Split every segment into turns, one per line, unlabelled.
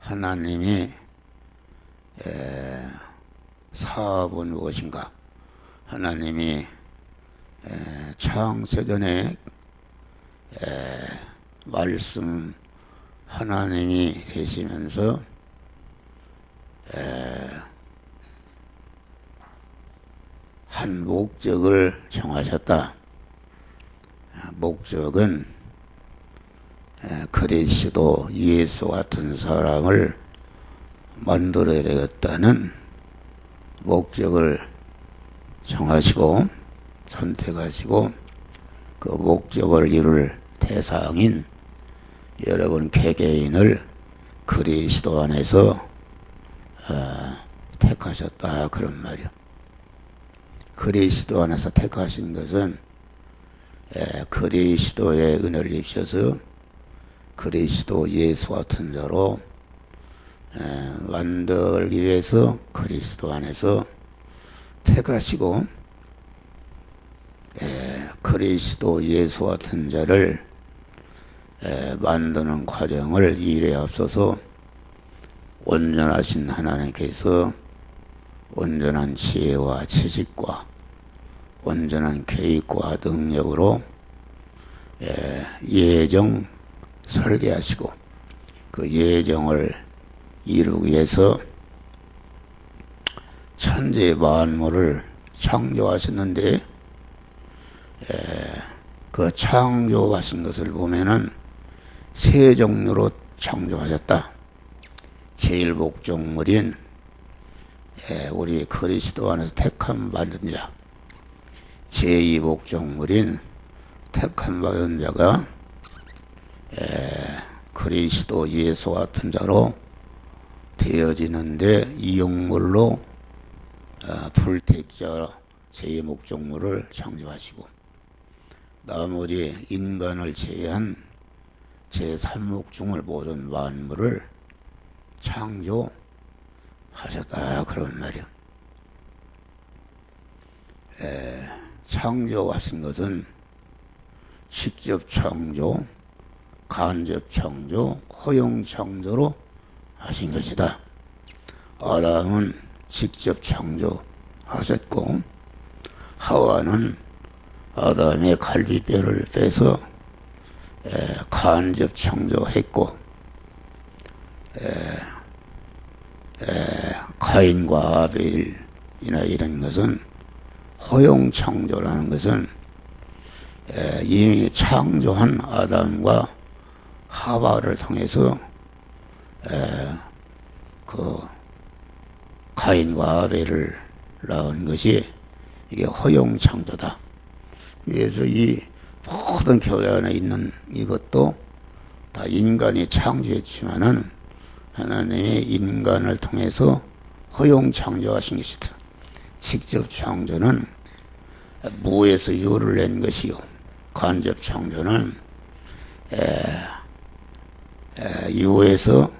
하나님이 사업은 무엇인가? 하나님이 창세전에 말씀 하나님이 되시면서 한 목적을 정하셨다. 목적은 그리스도 예수 같은 사람을 만들어야 되겠다는 목적을 정하시고 선택하시고 그 목적을 이룰 대상인 여러분 개개인을 그리스도 안에서 택하셨다 그런 말이요. 그리스도 안에서 택하신 것은 그리스도의 은혜를 입으셔서 그리스도 예수 같은 자로 만들기 위해서 그리스도 안에서 택하시고 그리스도 예수 같은 자를 만드는 과정을 일에 앞서서 온전하신 하나님께서 온전한 지혜와 지식과 온전한 계획과 능력으로 예정 설계하시고 그 예정을 이루기 위해서 천지 만물을 창조하셨는데 그 창조하신 것을 보면은 세 종류로 창조하셨다. 제일 목적물인 우리 그리스도 안에서 택함 받은 자, 제2 목적물인 택함 받은 자가 그리스도 예수 같은 자로 되어지는데 이 용물로 불택자 제2 목적물을 창조하시고 나머지 인간을 제외한 제3목적물 모든 만물을 창조하셨다 그런 말이야. 창조하신 것은 직접 창조, 간접 창조, 허용 창조로 하신 것이다. 아담은 직접 창조하셨고 하와는 아담의 갈비뼈를 빼서 간접 창조했고 가인과 아벨이나 이런 것은 허용 창조라는 것은 이미 창조한 아담과 하와를 통해서 그 가인과 아벨을 낳은 것이 이게 허용 창조다. 그래서 이 모든 교회 안에 있는 이것도 다 인간이 창조했지만은 하나님이 인간을 통해서 허용 창조하신 것이다. 직접 창조는 무에서 유를 낸 것이요. 간접 창조는 유에서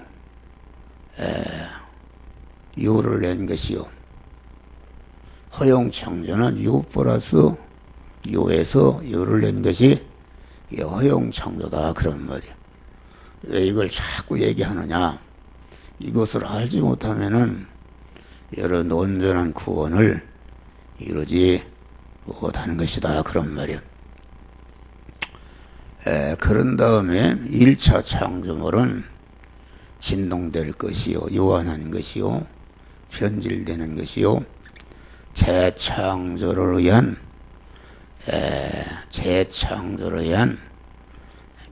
유를 낸 것이요. 허용 창조는 유 플러스 유에서 유를 낸 것이 이게 허용 창조다 그런 말이야. 왜 이걸 자꾸 얘기하느냐? 이것을 알지 못하면은 여러 온전한 구원을 이루지 못하는 것이다 그런 말이야. 그런 다음에 1차 창조물은 진동될 것이요, 유한한 것이요, 변질되는 것이요, 재창조를 위한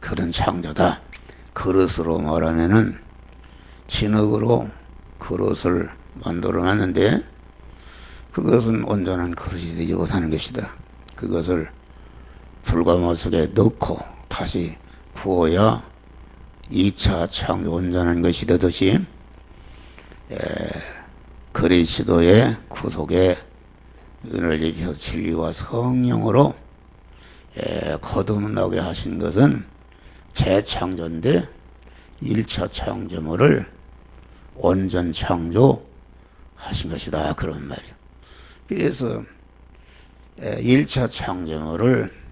그런 창조다. 그릇으로 말하면은 진흙으로 그릇을 만들어 놨는데 그것은 온전한 그릇이 되지 못하는 것이다. 그것을 불가마속에 넣고 다시 구워야 2차 창조 온전한 것이 되듯이 그리스도의 구속에 은혜를 입혀서 진리와 성령으로 거듭나게 하신 것은 재창조인데 1차 창조물을 온전 창조하신 것이다 그런 말이에요. 그래서 1차 창조물을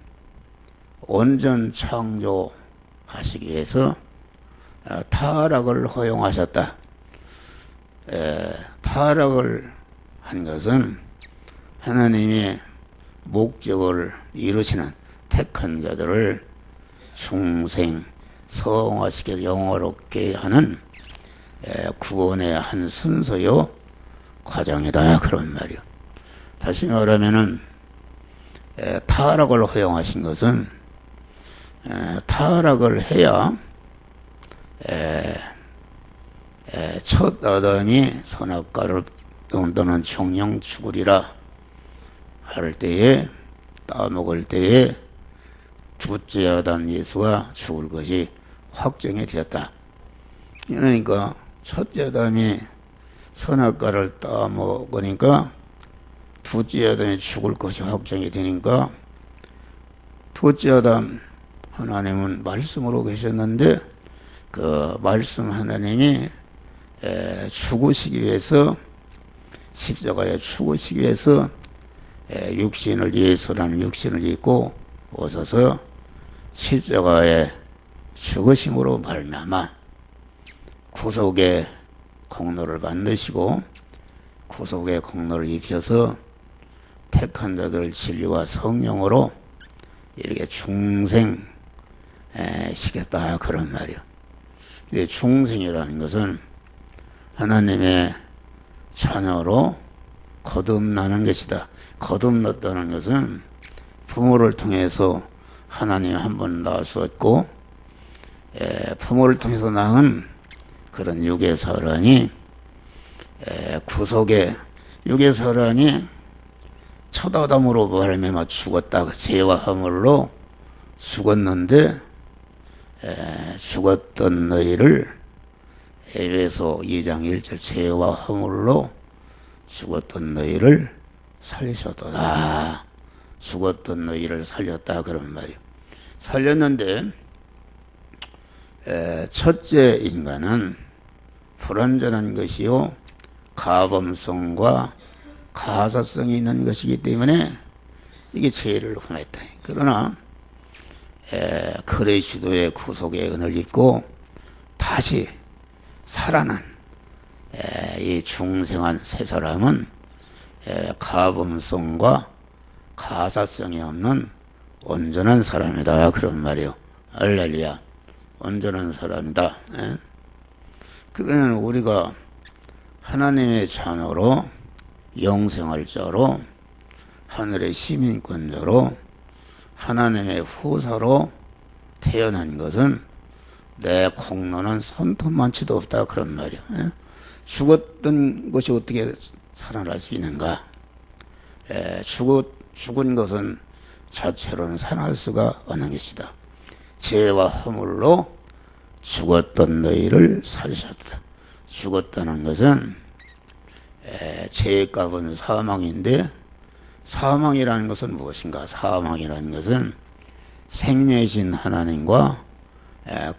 온전 창조하시기 위해서 타락을 허용하셨다. 타락을 한 것은 하나님이 목적을 이루시는 택한 자들을 중생 성화시켜 영화롭게 하는 구원의 한 순서요 과정이다 그런 말이요. 다시 말하면은 타락을 허용하신 것은 타락을 해야 첫 아담이 선악과를 또는 정령 죽으리라 할 때에 따먹을 때에 둘째 아담 예수가 죽을 것이 확정이 되었다. 그러니까 첫째 아담이 선악과를 따먹으니까 둘째 아담이 죽을 것이 확정이 되니까 둘째 아담 하나님은 말씀으로 계셨는데 그 말씀 하나님이 죽으시기 위해서 십자가에 죽으시기 위해서 육신을 예수라는 육신을 입고 오셔서 십자가에 죽으심으로 말미암아 구속의 공로를 만드시고 구속의 공로를 입혀서 택한 자들 진리와 성령으로 이렇게 중생 시켰다 그런 말이요. 근데 중생이라는 것은 하나님의 자녀로 거듭나는 것이다. 거듭났다는 것은 부모를 통해서 하나님 한 번 낳았었고 부모를 통해서 낳은 그런 육의 사랑이 구속의 육의 사랑이 첫 아담으로 말미암아 죽었다. 죄와 허물로 죽었는데 죽었던 너희를 에베소 2장 1절 죄와 허물로 죽었던 너희를 살리셨도다. 죽었던 너희를 살렸다 그런 말이요. 살렸는데 첫째 인간은 불완전한 것이요 가범성과 가사성이 있는 것이기 때문에 이게 죄를 범했다. 그러나 그리스도의 구속의 은을 입고 다시 살아난 이 중생한 새 사람은 가범성과 가사성이 없는 온전한 사람이다 그런 말이요. 할렐루야. 온전한 사람이다. 그러면 우리가 하나님의 자녀로 영생할 자로 하늘의 시민권자로 하나님의 후사로 태어난 것은 내 공로는 손톱만치도 없다 그런 말이야. 죽었던 것이 어떻게 살아날 수 있는가? 죽은 것은 자체로는 살아날 수가 없는 것이다. 죄와 허물로 죽었던 너희를 살리셨다. 죽었다는 것은 죄의 값은 사망인데 사망이라는 것은 무엇인가? 사망이라는 것은 생명이신 하나님과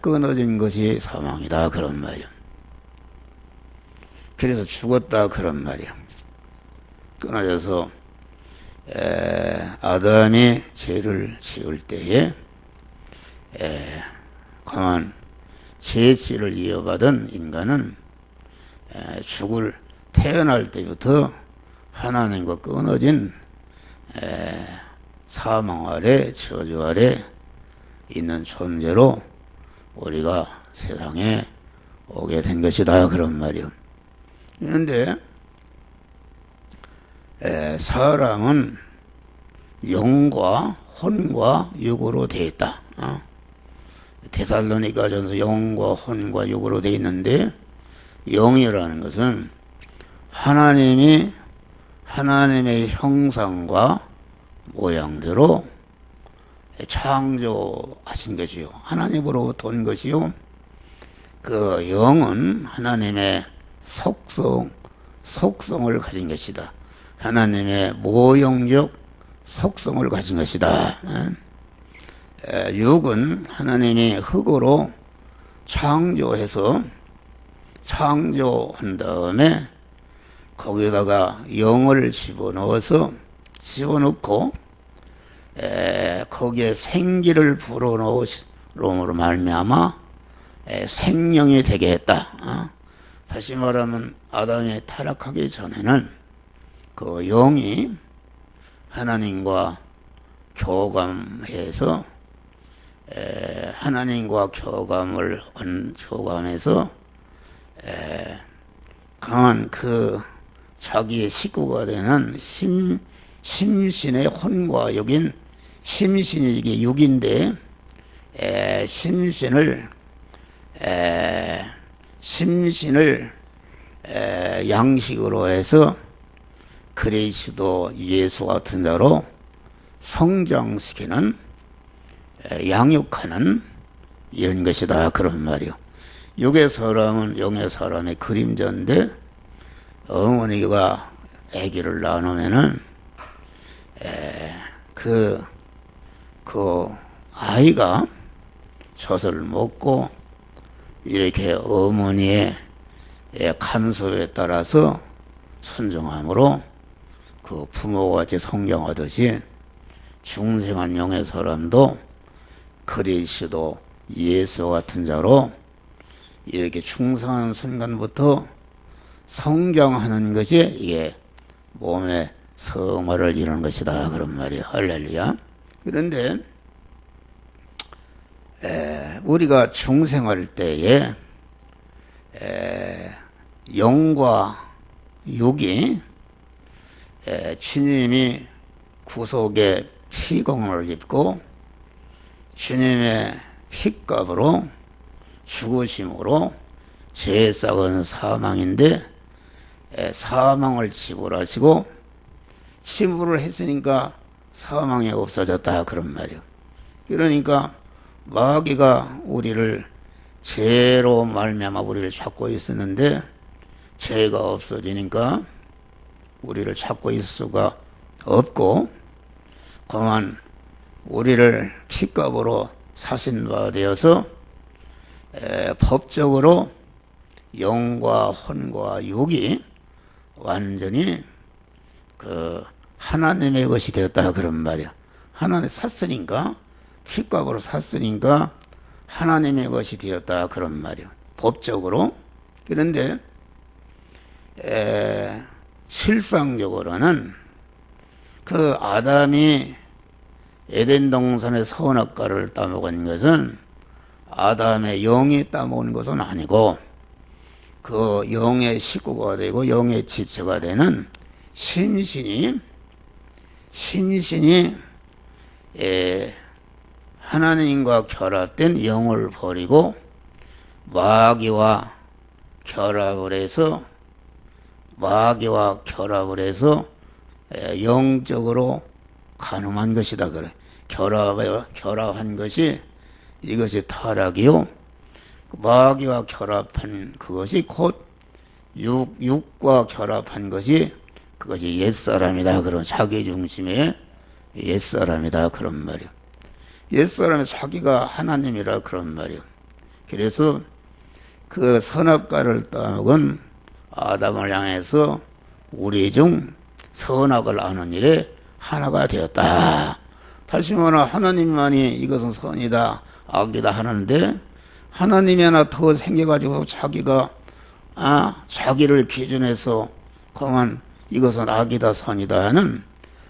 끊어진 것이 사망이다 그런 말이야. 그래서 죽었다 그런 말이야. 끊어져서 아담이 죄를 지을 때에 강한 죄씨를 이어받은 인간은 태어날 때부터 하나님과 끊어진 사망 아래 저주 아래 있는 존재로 우리가 세상에 오게 된 것이다 그런 말이요. 그런데 사람은 영과 혼과 육으로 되어 있다. 데살로니가전서 영과 혼과 육으로 되어 있는데 영이라는 것은 하나님이 하나님의 형상과 모양대로 창조하신 것이요. 하나님으로부터 온 것이요. 그 영은 하나님의 속성을 가진 것이다. 하나님의 모형적 속성을 가진 것이다. 육은 하나님이 흙으로 창조한 다음에 거기다가 영을 집어넣고 거기에 생기를 불어넣음으로 말미암아 생명이 되게 했다. 다시 말하면 아담이 타락하기 전에는 그 영이 하나님과 교감해서 하나님과 교감해서 강한 그 자기의 식구가 되는 심신의 혼과 육인, 심신이 이게 육인데 심신을 양식으로 해서 그리스도 예수 같은 자로 성장시키는 양육하는 이런 것이다 그런 말이요. 육의 사람은 영의 사람의 그림자인데 어머니가 아기를 낳으면은 그 아이가 젖을 먹고 이렇게 어머니의 간섭에 따라서 순종함으로 그 부모가 같이 성장하듯이 중생한 영의 사람도 그리스도 예수 같은 자로 이렇게 충성하는 순간부터 성장하는 것이 이게 몸의 성화를 이루는 것이다 그런 말이에요. 할렐루야. 그런데 우리가 중생할 때에 영과 육이 주님이 구속의 피공을 입고 주님의 피값으로 죽으심으로 죄의 싹은 사망인데 사망을 치부하시고 치부를 했으니까 사망이 없어졌다 그런 말이에요. 그러니까 마귀가 우리를 죄로 말미암아 우리를 찾고 있었는데 죄가 없어지니까 우리를 찾고 있을 수가 없고 그만 우리를 피값으로 사신 바 되어서 법적으로 영과 혼과 육이 완전히 그 하나님의 것이 되었다 그런 말이야. 하나님 샀으니까 피값으로 샀으니까 하나님의 것이 되었다 그런 말이야. 법적으로. 그런데 실상적으로는 그 아담이 에덴 동산의 선악과를 따먹은 것은 아담의 영이 따먹은 것은 아니고 그 영의 식구가 되고 영의 지체가 되는 심신이 하나님과 결합된 영을 버리고 마귀와 결합을 해서 영적으로 가늠한 것이다 그래. 결합한 것이 이것이 타락이요. 마귀와 결합한 그것이 곧 육과 결합한 것이 그것이 옛사람이다 그런 자기 중심의 옛사람이다 그런 말이요. 옛사람이 자기가 하나님이라 그런 말이요. 그래서 그 선악과를 따먹은 아담을 향해서 우리 중 선악을 아는 일에 하나가 되었다. 다시 말하면 하나님만이 이것은 선이다 악이다 하는데 하나님이 하나 더 생겨가지고 자기가 자기를 기준해서 그만 이것은 악이다 선이다 하는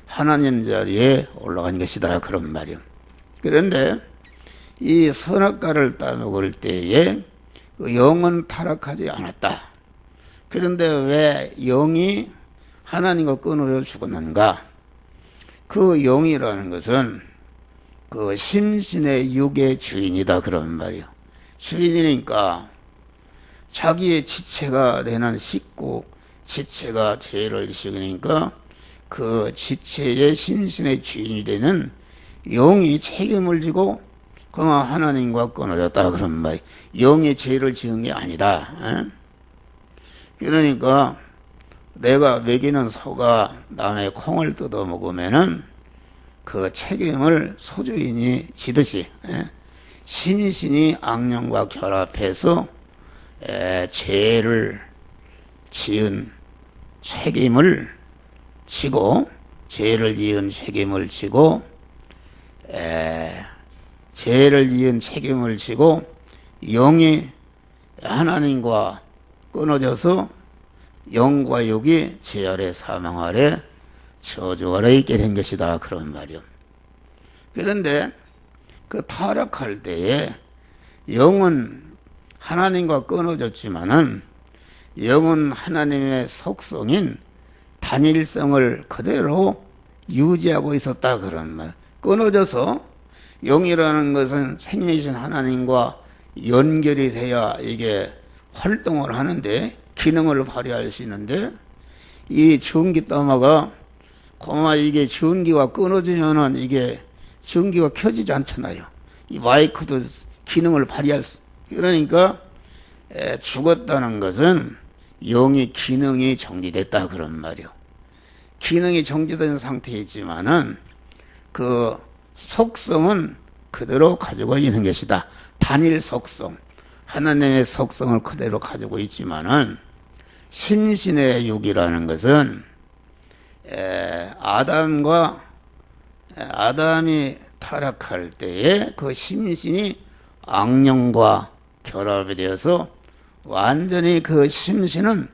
하나님 자리에 올라간 것이다 그런 말이요. 그런데 이 선악과를 따먹을 때에 그 영은 타락하지 않았다. 그런데 왜 영이 하나님과 끊어져 죽었는가? 그 영이라는 것은 그 심신의 육의 주인이다 그런 말이요. 주인이니까 자기의 지체가 되는 식구, 지체가 죄를 지으니까 그 지체의 심신의 주인이 되는 영이 책임을 지고 그만 하나님과 끊어졌다 그런 말이요. 영이 죄를 지은 게 아니다. 그러니까 내가 먹이는 소가 남의 콩을 뜯어 먹으면은 그 책임을 소주인이 지듯이 심신이 악령과 결합해서 죄를 지은 책임을 지고 죄를 지은 책임을 지고 영이 하나님과 끊어져서 영과 육이 죄 아래 사망 아래 저주 아래 있게 된 것이다 그런 말이요. 그런데 그 타락할 때에 영은 하나님과 끊어졌지만은 영은 하나님의 속성인 단일성을 그대로 유지하고 있었다 그런 말. 끊어져서 영이라는 것은 생명이신 하나님과 연결이 돼야 이게 활동을 하는데 기능을 발휘할 수 있는데 이 전기 따마가 고마 이게 전기가 끊어지면은 이게 전기가 켜지지 않잖아요. 이 마이크도 기능을 발휘할 수 그러니까 죽었다는 것은 영이 기능이 정지됐다 그런 말이요. 기능이 정지된 상태이지만은 그 속성은 그대로 가지고 있는 것이다. 단일 속성, 하나님의 속성을 그대로 가지고 있지만은 신신의 육이라는 것은 아담이 타락할 때에 그 심신이 악령과 결합이 되어서 완전히 그 심신은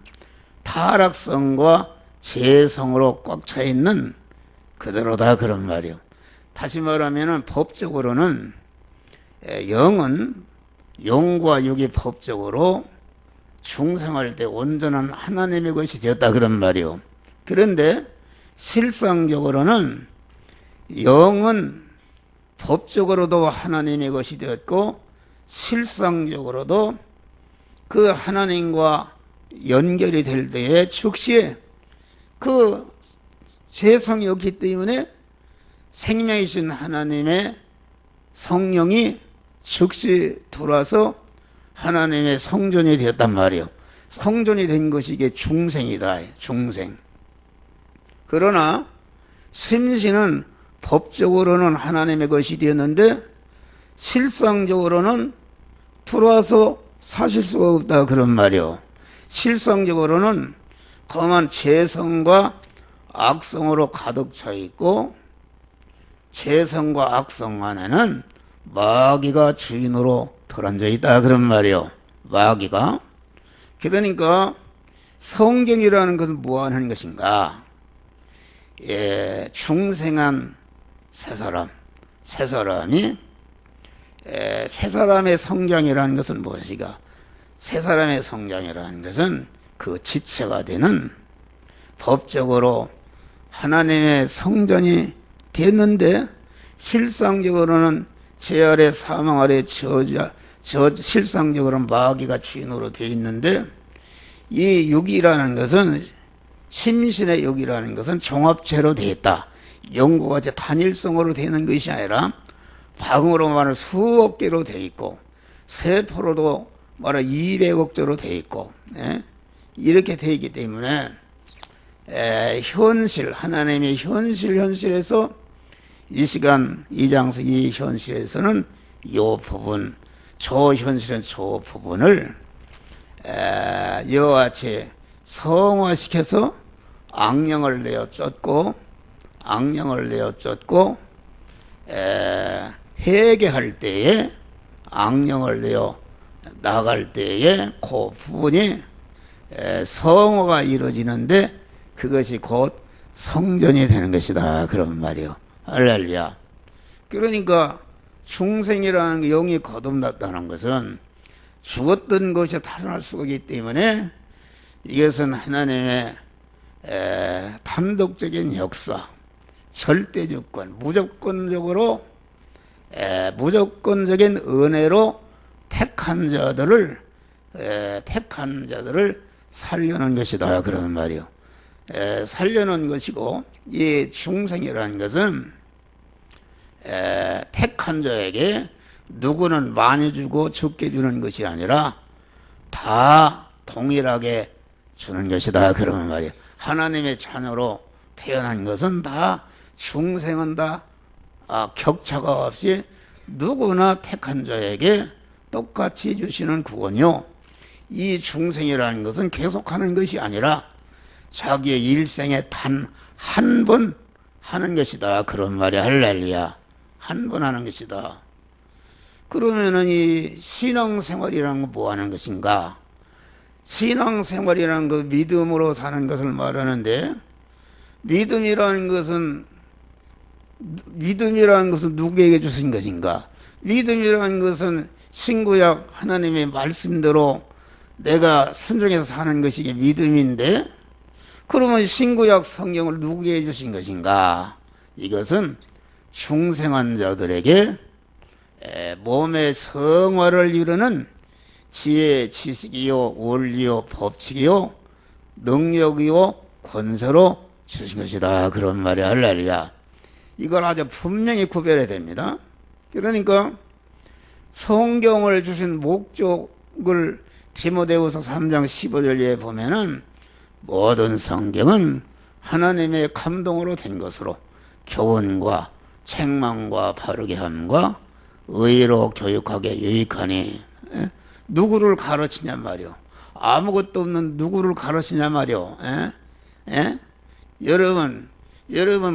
타락성과 죄성으로 꽉 차 있는 그대로다 그런 말이요. 다시 말하면은 법적으로는 영은 영과 육이 법적으로 중생할 때 온전한 하나님의 것이 되었다 그런 말이요. 그런데 실상적으로는 영은 법적으로도 하나님의 것이 되었고 실상적으로도 그 하나님과 연결이 될 때에 즉시 그 죄성이 없기 때문에 생명이신 하나님의 성령이 즉시 들어와서 하나님의 성전이 되었단 말이에요. 성전이 된 것이 이게 중생이다. 중생. 그러나 심신은 법적으로는 하나님의 것이 되었는데 실상적으로는 들어와서 사실 수가 없다 그런 말이요. 실상적으로는 검한 죄성과 악성으로 가득 차 있고 죄성과 악성 안에는 마귀가 주인으로 들어앉아 있다 그런 말이요. 마귀가. 그러니까 성경이라는 것은 무엇하는 것인가? 중생한 세 사람이 세 사람의 성장이라는 것은 무엇이가? 세 사람의 성장이라는 것은 그 지체가 되는 법적으로 하나님의 성전이 됐는데 실상적으로는 죄 아래 사망 아래 실상적으로는 마귀가 주인으로 되어 있는데 이 육이라는 것은 심신의 육이라는 것은 종합체로 되어 있다. 영과 같이 단일성으로 되는 것이 아니라 방으로 말하면 수억 개로 되어 있고 세포로도 말하면 200억 조로 되어 있고 이렇게 되어 있기 때문에 현실 하나님의 현실에서 이 시간 이 장소 이 현실에서는 요 부분 저 현실은 저 부분을 이와 같이 성화시켜서 악령을 내어 쫓고 회개할 때에 악령을 내어 나갈 때에 그 부분이 성화가 이루어지는데 그것이 곧 성전이 되는 것이다 그런 말이요. 할렐루야. 그러니까 중생이라는 영이 거듭났다는 것은 죽었던 것이 탈환할 수가 있기 때문에 이것은 하나님의 단독적인 역사, 절대주권, 무조건적인 은혜로 택한 자들을 살려는 것이다 그런 말이요. 살려는 것이고 이 중생이라는 것은 택한 자에게 누구는 많이 주고 적게 주는 것이 아니라 다 동일하게 주는 것이다 그런 말이에요. 하나님의 자녀로 태어난 것은 다 중생은 다 격차가 없이 누구나 택한 자에게 똑같이 주시는 구원이요. 이 중생이라는 것은 계속하는 것이 아니라 자기의 일생에 단 한 번 하는 것이다 그런 말이야. 할렐루야. 한 번 하는 것이다. 그러면은 이 신앙생활이라는 건 뭐 하는 것인가? 신앙생활이라는 그 믿음으로 사는 것을 말하는데, 믿음이라는 것은 누구에게 주신 것인가? 믿음이라는 것은 신구약 하나님의 말씀대로 내가 순종해서 사는 것이 믿음인데, 그러면 신구약 성경을 누구에게 주신 것인가? 이것은 중생한 자들에게 몸의 성화를 이루는 지혜, 지식이요, 원리요, 법칙이요, 능력이요, 권세로 주신 것이다. 그런 말이 할렐루야. 이걸 아주 분명히 구별해야 됩니다. 그러니까 성경을 주신 목적을 디모데후서 3장 15절에 보면은 모든 성경은 하나님의 감동으로 된 것으로 교훈과 책망과 바르게 함과 의로 교육하게 유익하니. 누구를 가르치냐 말이요. 아무것도 없는 누구를 가르치냐 말이요. 여러분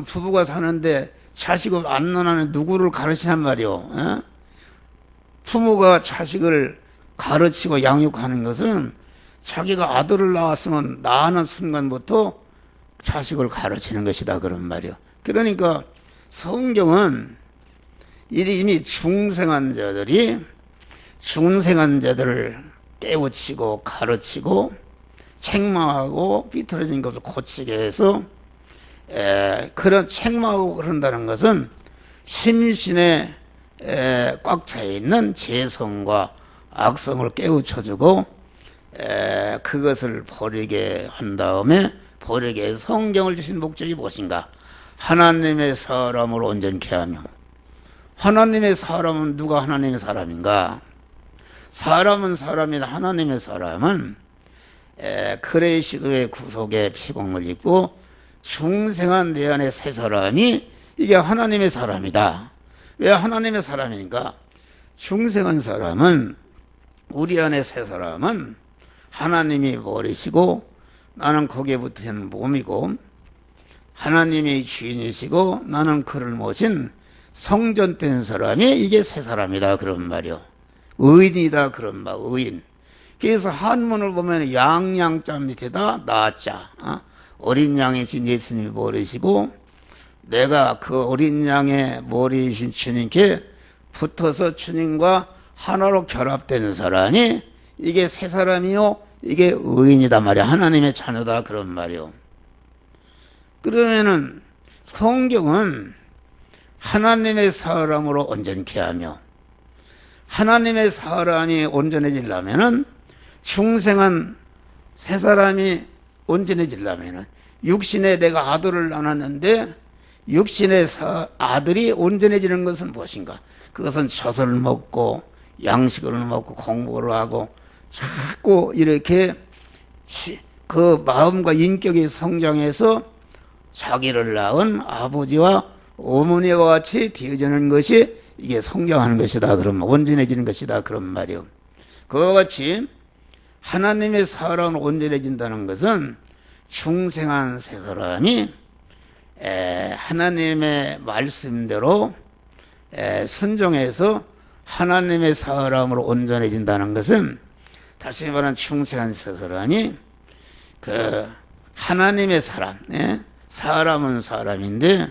부부가 사는데 자식을 안 낳는 누구를 가르치냐 말이요. 부모가 자식을 가르치고 양육하는 것은 자기가 아들을 낳았으면 낳는 순간부터 자식을 가르치는 것이다. 그런 말이요. 그러니까 성경은 이미 중생한 자들을 깨우치고 가르치고 책망하고 삐뚤어진 것을 고치게 해서 그런 책망하고 그런다는 것은 심신에 꽉 차 있는 죄성과 악성을 깨우쳐주고 그것을 버리게 한 다음에 버리게 해서 성경을 주신 목적이 무엇인가? 하나님의 사람을 온전케 하며. 하나님의 사람은 누가 하나님의 사람인가? 사람은 사람이다. 하나님의 사람은 그리스도의 구속의 피공을 입고 중생한 내 안에 새 사람이 이게 하나님의 사람이다. 왜 하나님의 사람이니까? 중생한 사람은 우리 안에 새 사람은 하나님이 머리시고 나는 거기에 붙은 몸이고 하나님이 주인이시고 나는 그를 모신 성전된 사람이 이게 새 사람이다. 그런 말이요. 의인이다. 그런 말. 의인. 그래서 한문을 보면 양양자 밑에다 나자. 어린 양이신 예수님이 머리시고 내가 그 어린 양의 머리이신 주님께 붙어서 주님과 하나로 결합된 사람이 이게 새 사람이요. 이게 의인이다 말이야. 하나님의 자녀다. 그런 말이요. 그러면은 성경은 하나님의 사람으로 온전케 하며 하나님의 사람이 온전해지려면은 중생한 새 사람이 온전해지려면은 육신에 내가 아들을 낳았는데 육신의 아들이 온전해지는 것은 무엇인가? 그것은 젖을 먹고 양식을 먹고 공부를 하고 자꾸 이렇게 그 마음과 인격이 성장해서 자기를 낳은 아버지와 어머니와 같이 되어지는 것이 이게 성장하는 것이다. 그러면 온전해지는 것이다. 그런 말이요. 그와 같이 하나님의 사람은 온전해진다는 것은 중생한 새 사람이 하나님의 말씀대로 순종해서 하나님의 사람으로 온전해진다는 것은 다시 말하면 중생한 새 사람이 그 하나님의 사람, 사람은 사람인데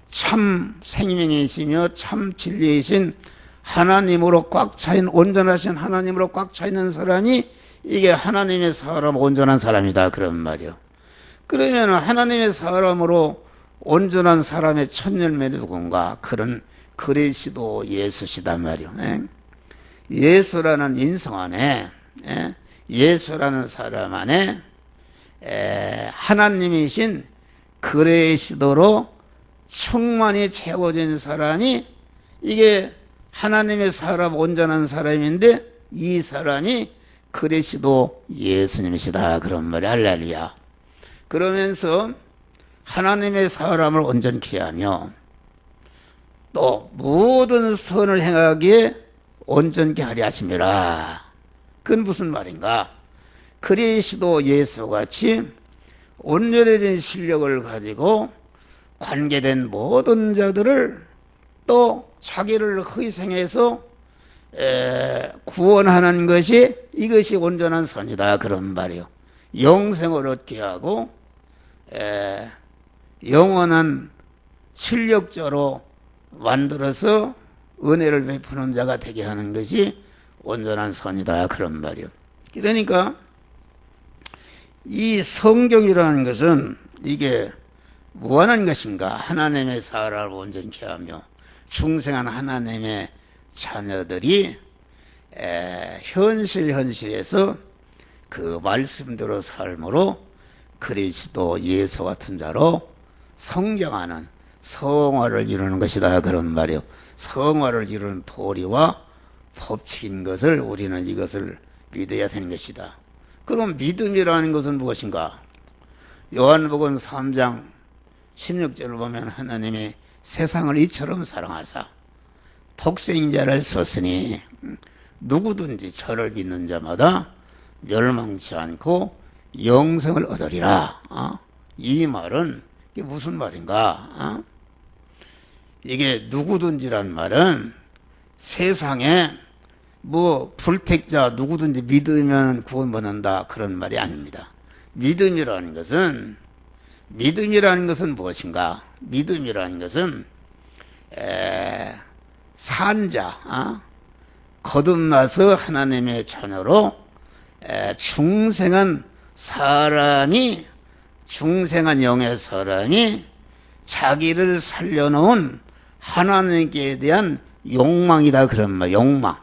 참 생명이시며 참 진리이신 하나님으로 꽉 차인 온전하신 하나님으로 꽉 차 있는 사람이 이게 하나님의 사람 온전한 사람이다. 그런 말이요. 그러면 하나님의 사람으로 온전한 사람의 첫 열매 누군가? 그런 그리스도 예수시단 말이요. 예수라는 인성 안에 예수라는 사람 안에 하나님이신 그리스도로 충만히 채워진 사람이 이게 하나님의 사람 온전한 사람인데 이 사람이 그리스도 예수님이시다. 그런 말이 할렐루야. 그러면서 하나님의 사람을 온전케 하며 또 모든 선을 행하기에 온전케 하려 하심이라. 그건 무슨 말인가? 그리스도 예수같이 온전해진 실력을 가지고 관계된 모든 자들을 또 자기를 희생해서 구원하는 것이 이것이 온전한 선이다 그런 말이요. 영생을 얻게 하고 영원한 실력자로 만들어서 은혜를 베푸는 자가 되게 하는 것이 온전한 선이다 그런 말이요. 그러니까 이 성경이라는 것은 이게 무한한 것인가? 하나님의 사랑을 온전케 하며 중생한 하나님의 자녀들이 현실에서 그 말씀대로 삶으로 그리스도 예수 같은 자로 성장하는 성화를 이루는 것이다 그런 말이요. 성화를 이루는 도리와 법칙인 것을 우리는 이것을 믿어야 되는 것이다. 그럼 믿음이라는 것은 무엇인가? 요한복음 3장 16절을 보면 하나님이 세상을 이처럼 사랑하사 독생자를 썼으니 누구든지 저를 믿는 자마다 멸망치 않고 영생을 얻으리라. 이 말은 이게 무슨 말인가? 이게 누구든지란 말은 세상에 뭐 불택자 누구든지 믿으면 구원받는다 그런 말이 아닙니다. 믿음이라는 것은 무엇인가? 믿음이라는 것은 산자, 거듭나서 하나님의 자녀로 중생한 영의 사람이 자기를 살려놓은 하나님께 대한 욕망이다 그런 말. 욕망.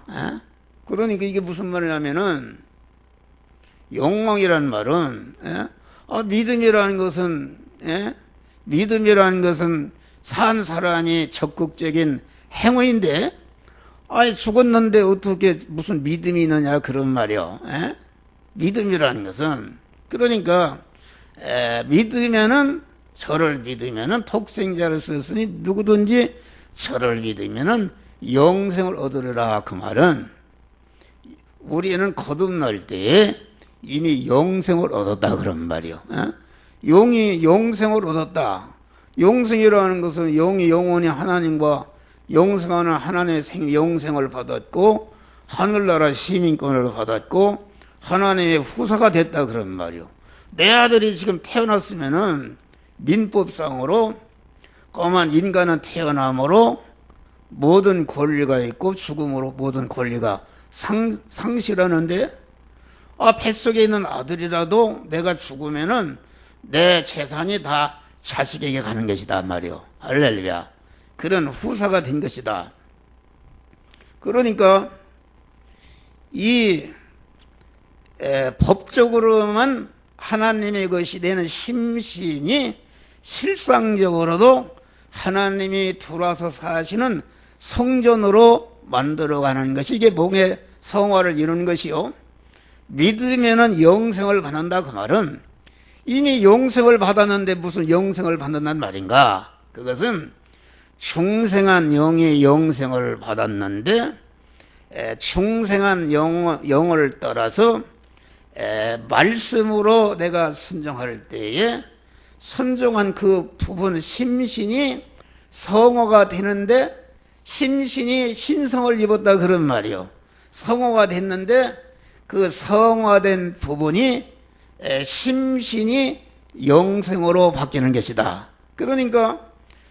그러니까 이게 무슨 말이냐면은 욕망이라는 말은 믿음이라는 것은 산 사람이 적극적인 행위인데 죽었는데 어떻게 무슨 믿음이 있느냐 그런 말이요. 믿음이라는 것은 그러니까 저를 믿으면은 독생자를 썼으니 누구든지 저를 믿으면은 영생을 얻으리라 그 말은 우리는 거듭날 때에 이미 영생을 얻었다 그런 말이요. 영이 영생을 얻었다. 영생이라는 것은 영이 영원히 하나님과 영생하는 하나님의 영생을 받았고 하늘나라 시민권을 받았고 하나님의 후사가 됐다 그런 말이요. 내 아들이 지금 태어났으면은 민법상으로 꼬만 인간은 태어남으로 모든 권리가 있고 죽음으로 모든 권리가 상실하는데 뱃속에 있는 아들이라도 내가 죽으면은 내 재산이 다 자식에게 가는 것이다 말이요. 할렐루야. 그런 후사가 된 것이다. 그러니까 이 법적으로만 하나님의 것이 되는 심신이 실상적으로도 하나님이 들어와서 사시는 성전으로 만들어가는 것이 이게 몸의 성화를 이루는 것이요. 믿으면은 영생을 받는다 그 말은 이미 영생을 받았는데 무슨 영생을 받는단 말인가? 그것은 중생한 영이 영생을 받았는데 중생한 영을 따라서 말씀으로 내가 순종할 때에 순종한 그 부분 심신이 성화가 되는데 심신이 신성을 입었다 그런 말이요. 성화가 됐는데 그 성화된 부분이 심신이 영생으로 바뀌는 것이다. 그러니까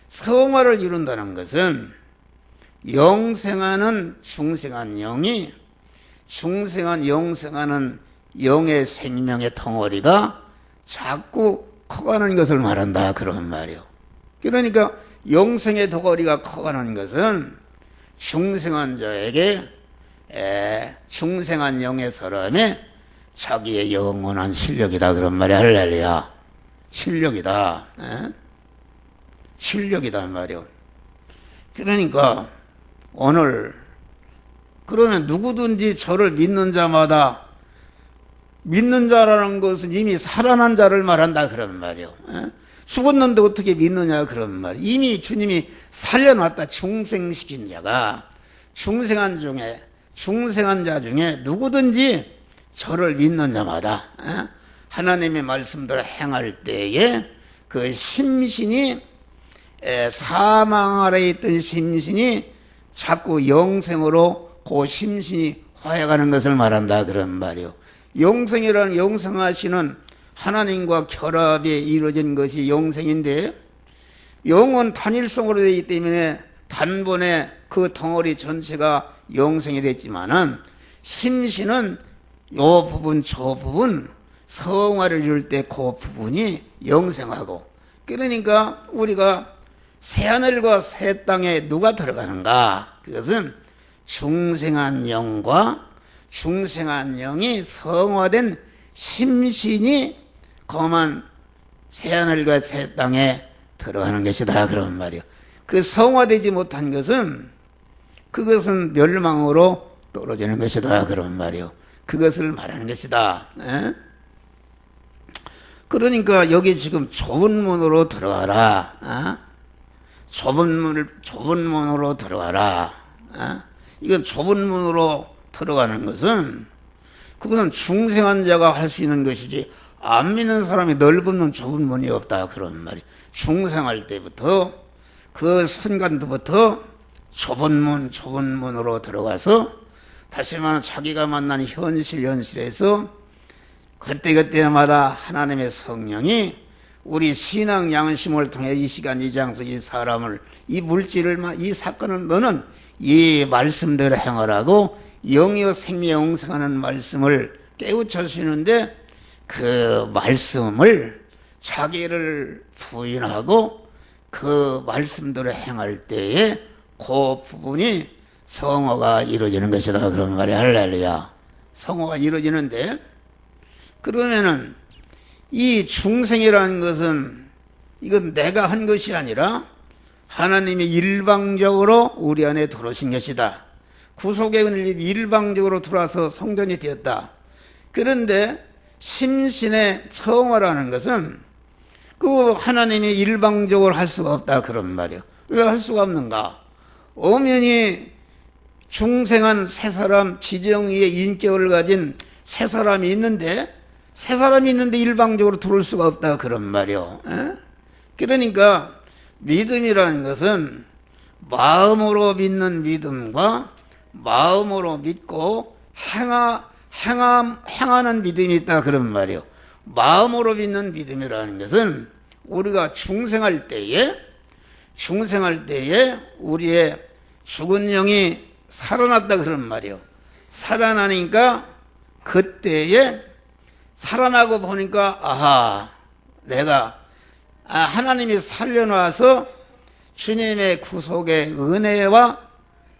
성화를 이룬다는 것은 영생하는 중생한 영이 중생한 영생하는 영의 생명의 덩어리가 자꾸 커가는 것을 말한다 그런 말이요. 그러니까 영생의 덩어리가 커가는 것은 중생한 자에게 중생한 영의 사람의 자기의 영원한 실력이다 그런 말이야. 할렐루야. 실력이다. 실력이다 말이요. 그러니까 오늘 그러면 누구든지 저를 믿는 자마다 믿는 자라는 것은 이미 살아난 자를 말한다 그런 말이요. 죽었는데 어떻게 믿느냐 그런 말. 이미 주님이 살려놨다. 중생시킨 자가 중생한 자 중에 누구든지 저를 믿는 자마다 하나님의 말씀대로 행할 때에 그 심신이 사망 아래에 있던 심신이 자꾸 영생으로 그 심신이 화해가는 것을 말한다 그런 말이요. 영생이라는 영생하시는 하나님과 결합에 이루어진 것이 영생인데, 영은 단일성으로 되기 때문에 단번에 그 덩어리 전체가 영생이 됐지만은, 심신은 요 부분 저 부분 성화를 이룰 때 그 부분이 영생하고, 그러니까 우리가 새하늘과 새 땅에 누가 들어가는가? 그것은 중생한 영과 중생한 영이 성화된 심신이 거만 새하늘과 새 땅에 들어가는 것이다 그런 말이요. 그 성화되지 못한 것은 그것은 멸망으로 떨어지는 것이다 그런 말이요. 그것을 말하는 것이다. 에? 그러니까 여기 지금 좁은 문으로 들어가라. 어? 좁은 문으로 들어가라. 어? 이건 좁은 문으로 들어가는 것은 그것은 중생한 자가 할 수 있는 것이지, 안 믿는 사람이 넓은 문 좁은 문이 없다 그런 말이. 중생할 때부터 그 순간부터 좁은 문으로 들어가서 다시 말하면 자기가 만난 현실에서 그때그때마다 하나님의 성령이 우리 신앙 양심을 통해 이 시간 이 장소 이 사람을 이 물질을 이 사건을 너는 이 말씀대로 행하라고 영이요 생명 영생하는 말씀을 깨우쳐 주시는데, 그 말씀을 자기를 부인하고 그 말씀대로 행할 때에 그 부분이 성화가 이루어지는 것이다 그런 말이. 할렐루야. 성화가 이루어지는데, 그러면은 이 중생이라는 것은 이건 내가 한 것이 아니라 하나님이 일방적으로 우리 안에 들어오신 것이다. 구속의 은혜를 일방적으로 들어와서 성전이 되었다. 그런데 심신의 성화라는 것은 그 하나님이 일방적으로 할 수가 없다 그런 말이에요. 왜 할 수가 없는가? 엄연히 중생한 세 사람, 지정의의 인격을 가진 세 사람이 있는데 일방적으로 들어올 수가 없다 그런 말이요. 그러니까 믿음이라는 것은 마음으로 믿는 믿음과 마음으로 믿고 행하는 믿음이 있다 그런 말이요. 마음으로 믿는 믿음이라는 것은 우리가 중생할 때에 우리의 죽은 영이 살아났다 그런 말이요. 살아나니까 그때에 살아나고 보니까 아하, 내가 하나님이 살려놔서 주님의 구속의 은혜와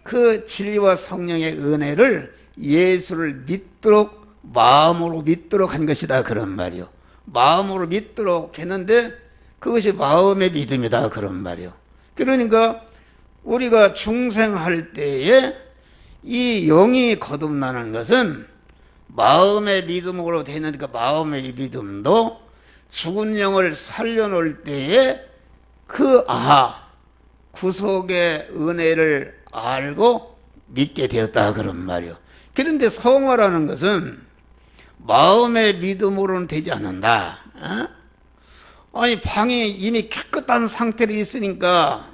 그 진리와 성령의 은혜를 예수를 믿도록 마음으로 믿도록 한 것이다 그런 말이요. 마음으로 믿도록 했는데 그것이 마음의 믿음이다 그런 말이요. 그러니까 우리가 중생할 때에 이 영이 거듭나는 것은 마음의 믿음으로 되니까, 마음의 믿음도 죽은 영을 살려놓을 때에 그 구속의 은혜를 알고 믿게 되었다 그런 말이요. 그런데 성화라는 것은 마음의 믿음으로는 되지 않는다. 아니 방이 이미 깨끗한 상태로 있으니까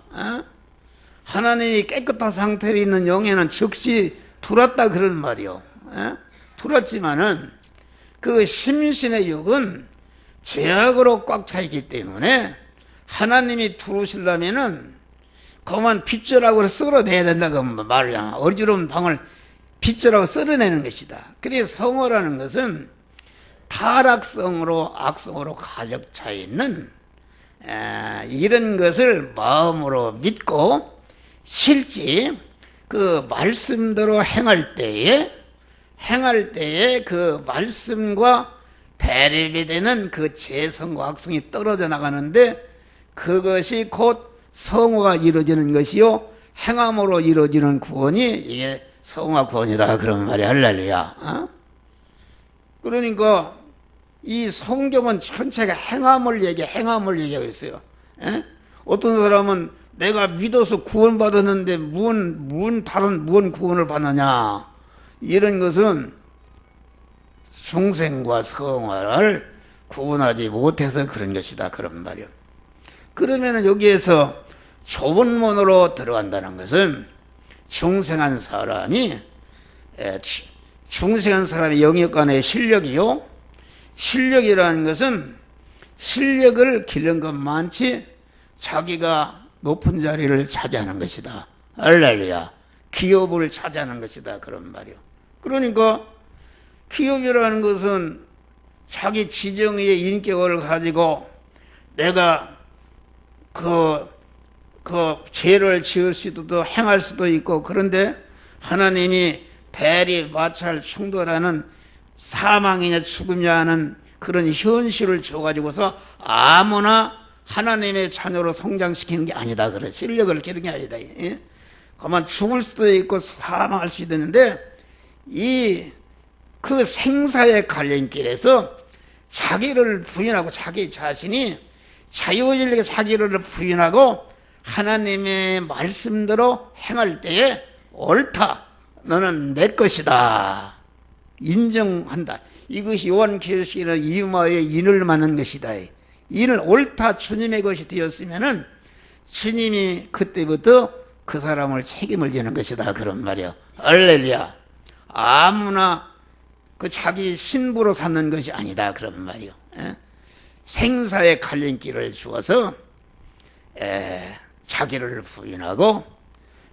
하나님이 깨끗한 상태로 있는 영에는 즉시 들어왔다 그런 말이요. 들어왔지만은 그 심신의 육은 죄악으로 꽉 차 있기 때문에 하나님이 들어오시려면은 그만 빗자락으로 썰어내야 된다고 말을 하냐. 어지러운 방을 빗자락으로 썰어내는 것이다. 그래서 성화라는 것은 타락성으로 악성으로 가득 차 있는 이런 것을 마음으로 믿고 실제 그 말씀대로 행할 때에 그 말씀과 대립이 되는 그 재성과 악성이 떨어져 나가는데, 그것이 곧 성화가 이루어지는 것이요 행함으로 이루어지는 구원이 이게 성화 구원이다 그런 말이. 할렐루야. 그러니까 이 성경은 전체가 행함을 얘기하고 있어요. 어떤 사람은 내가 믿어서 구원받았는데 무슨 구원을 받느냐, 이런 것은 중생과 성화를 구분하지 못해서 그런 것이다 그런 말이요. 그러면 여기에서 좁은 문으로 들어간다는 것은 중생한 사람이 중생한 사람의 영역간의 실력이요. 실력이라는 것은 실력을 기른 것 많지 자기가 높은 자리를 차지하는 것이다. 할렐루야. 기업을 차지하는 것이다. 그런 말이요. 그러니까 기업이라는 것은 자기 지정의 인격을 가지고 내가 그 죄를 지을 수도 행할 수도 있고, 그런데 하나님이 대리 마찰 충돌하는 사망이냐 죽음이냐 하는 그런 현실을 줘가지고서 아무나 하나님의 자녀로 성장시키는 게 아니다. 그래. 실력을 기르는 게 아니다. 예? 그만 죽을 수도 있고 사망할 수도 있는데 그 생사의 갈림길에서 자기를 부인하고 자기 자신이 자유인에게 자기를 부인하고 하나님의 말씀대로 행할 때에 옳다. 너는 내 것이다. 인정한다. 이것이 요한계시록의 이마에 인을 맞는 것이다. 인을 옳다 주님의 것이 되었으면은 주님이 그때부터 그 사람을 책임을 지는 것이다. 그런 말이야. 할렐루야. 아무나 그 자기 신부로 삼는 것이 아니다. 그런 말이요. 생사의 갈림길을 주어서 자기를 부인하고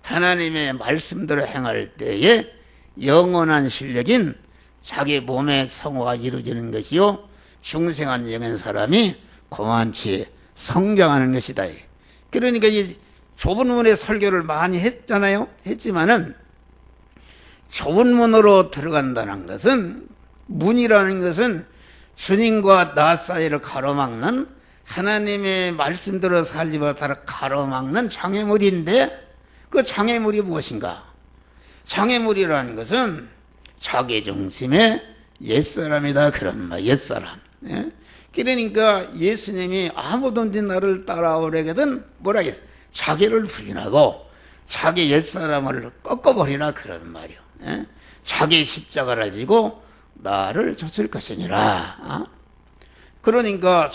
하나님의 말씀대로 행할 때에 영원한 실력인 자기 몸의 성화가 이루어지는 것이요. 중생한 영의 사람이 고만치 성장하는 것이다. 그러니까 이 좁은 문의 설교를 많이 했잖아요. 했지만은 좁은 문으로 들어간다는 것은, 문이라는 것은 주님과 나 사이를 가로막는, 하나님의 말씀대로 살지 못하라 가로막는 장애물인데, 그 장애물이 무엇인가? 장애물이라는 것은 자기중심의 옛사람이다. 그런 말, 옛사람. 예? 그러니까 예수님이 아무든지 나를 따라오려거든 뭐라 했어? 자기를 부인하고 자기 옛사람을 꺾어버리라. 그런 말이요. 예? 자기 십자가를 지고 나를 쫓을 것이니라. 그러니까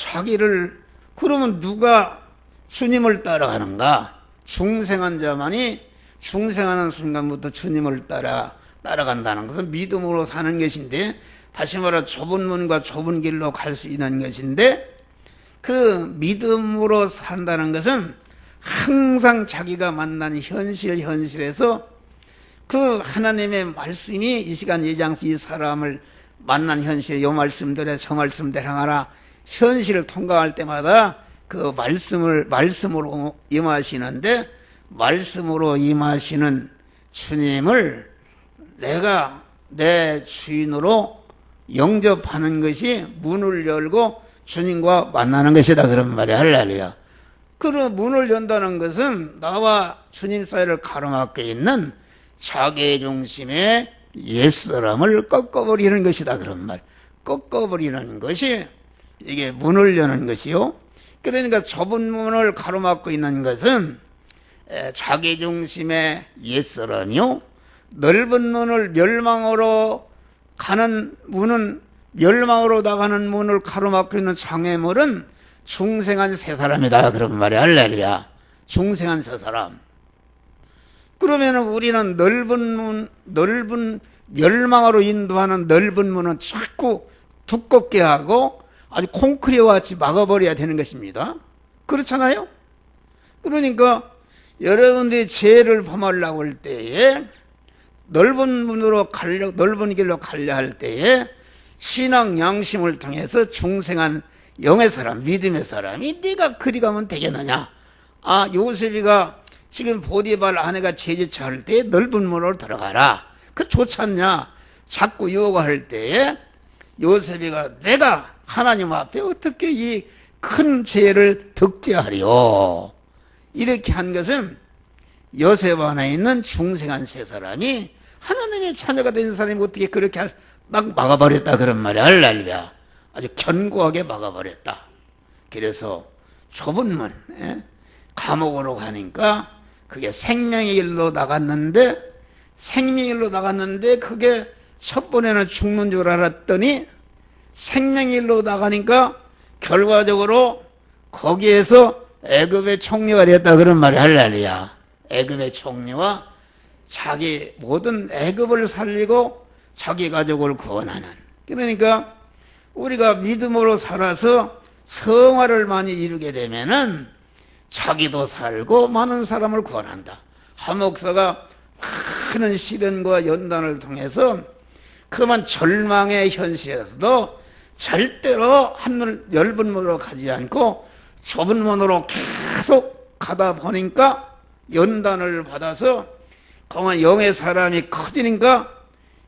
그러면 누가 주님을 따라가는가? 중생한 자만이 중생하는 순간부터 주님을 따라간다는 것은 믿음으로 사는 것인데, 다시 말해 좁은 문과 좁은 길로 갈 수 있는 것인데, 그 믿음으로 산다는 것은 항상 자기가 만난 현실에서 그 하나님의 말씀이 이 시간 예장수 이 사람을 만난 현실, 요 말씀대로 저 말씀대로 행하라, 현실을 통과할 때마다 그 말씀으로 임하시는데, 말씀으로 임하시는 주님을 내가 내 주인으로 영접하는 것이 문을 열고 주님과 만나는 것이다. 그런 말이야. 할렐루야. 그 문을 연다는 것은 나와 주님 사이를 가로막고 있는 자기중심의 옛사람을 꺾어버리는 것이다. 그런 말. 꺾어버리는 것이 이게 문을 여는 것이요. 그러니까 좁은 문을 가로막고 있는 것은 자기중심의 옛사람이요. 넓은 문을 멸망으로 가는 문은, 멸망으로 나가는 문을 가로막고 있는 장애물은 중생한 세 사람이다. 그런 말이야. 할렐루야. 중생한 세 사람. 그러면 우리는 넓은 멸망으로 인도하는 넓은 문은 자꾸 두껍게 하고 아주 콘크리트와 같이 막아버려야 되는 것입니다. 그렇잖아요? 그러니까 여러분들이 죄를 범하려고 할 때에 넓은 길로 가려 할 때에 신앙 양심을 통해서 중생한 영의 사람, 믿음의 사람이 네가 그리 가면 되겠느냐? 요셉이가 지금 보디발 아내가 제지처할 때 넓은 문으로 들어가라. 그 좋지 않냐? 자꾸 유혹할 때에 요셉이가 내가 하나님 앞에 어떻게 이 큰 죄를 득제하리요? 이렇게 한 것은 요셉 안에 있는 중생한 세 사람이 하나님의 자녀가 된 사람이 어떻게 그렇게 막 막아버렸다. 그런 말이야. 할렐루야. 아주 견고하게 막아버렸다. 그래서 좁은 문, 감옥으로 가니까 그게 생명의 길로 나갔는데 그게 첫 번에는 죽는 줄 알았더니 생명의 길로 나가니까 결과적으로 거기에서 애굽의 총리가 됐다. 그런 말이 할렐루야. 애굽의 총리와 자기 모든 애급을 살리고 자기 가족을 구원하는, 그러니까 우리가 믿음으로 살아서 성화를 많이 이루게 되면은 자기도 살고 많은 사람을 구원한다. 한 목사가 많은 시련과 연단을 통해서 그만 절망의 현실에서도 절대로 한눈 넓은 문으로 가지 않고 좁은 문으로 계속 가다 보니까 연단을 받아서 그만 영의 사람이 커지니까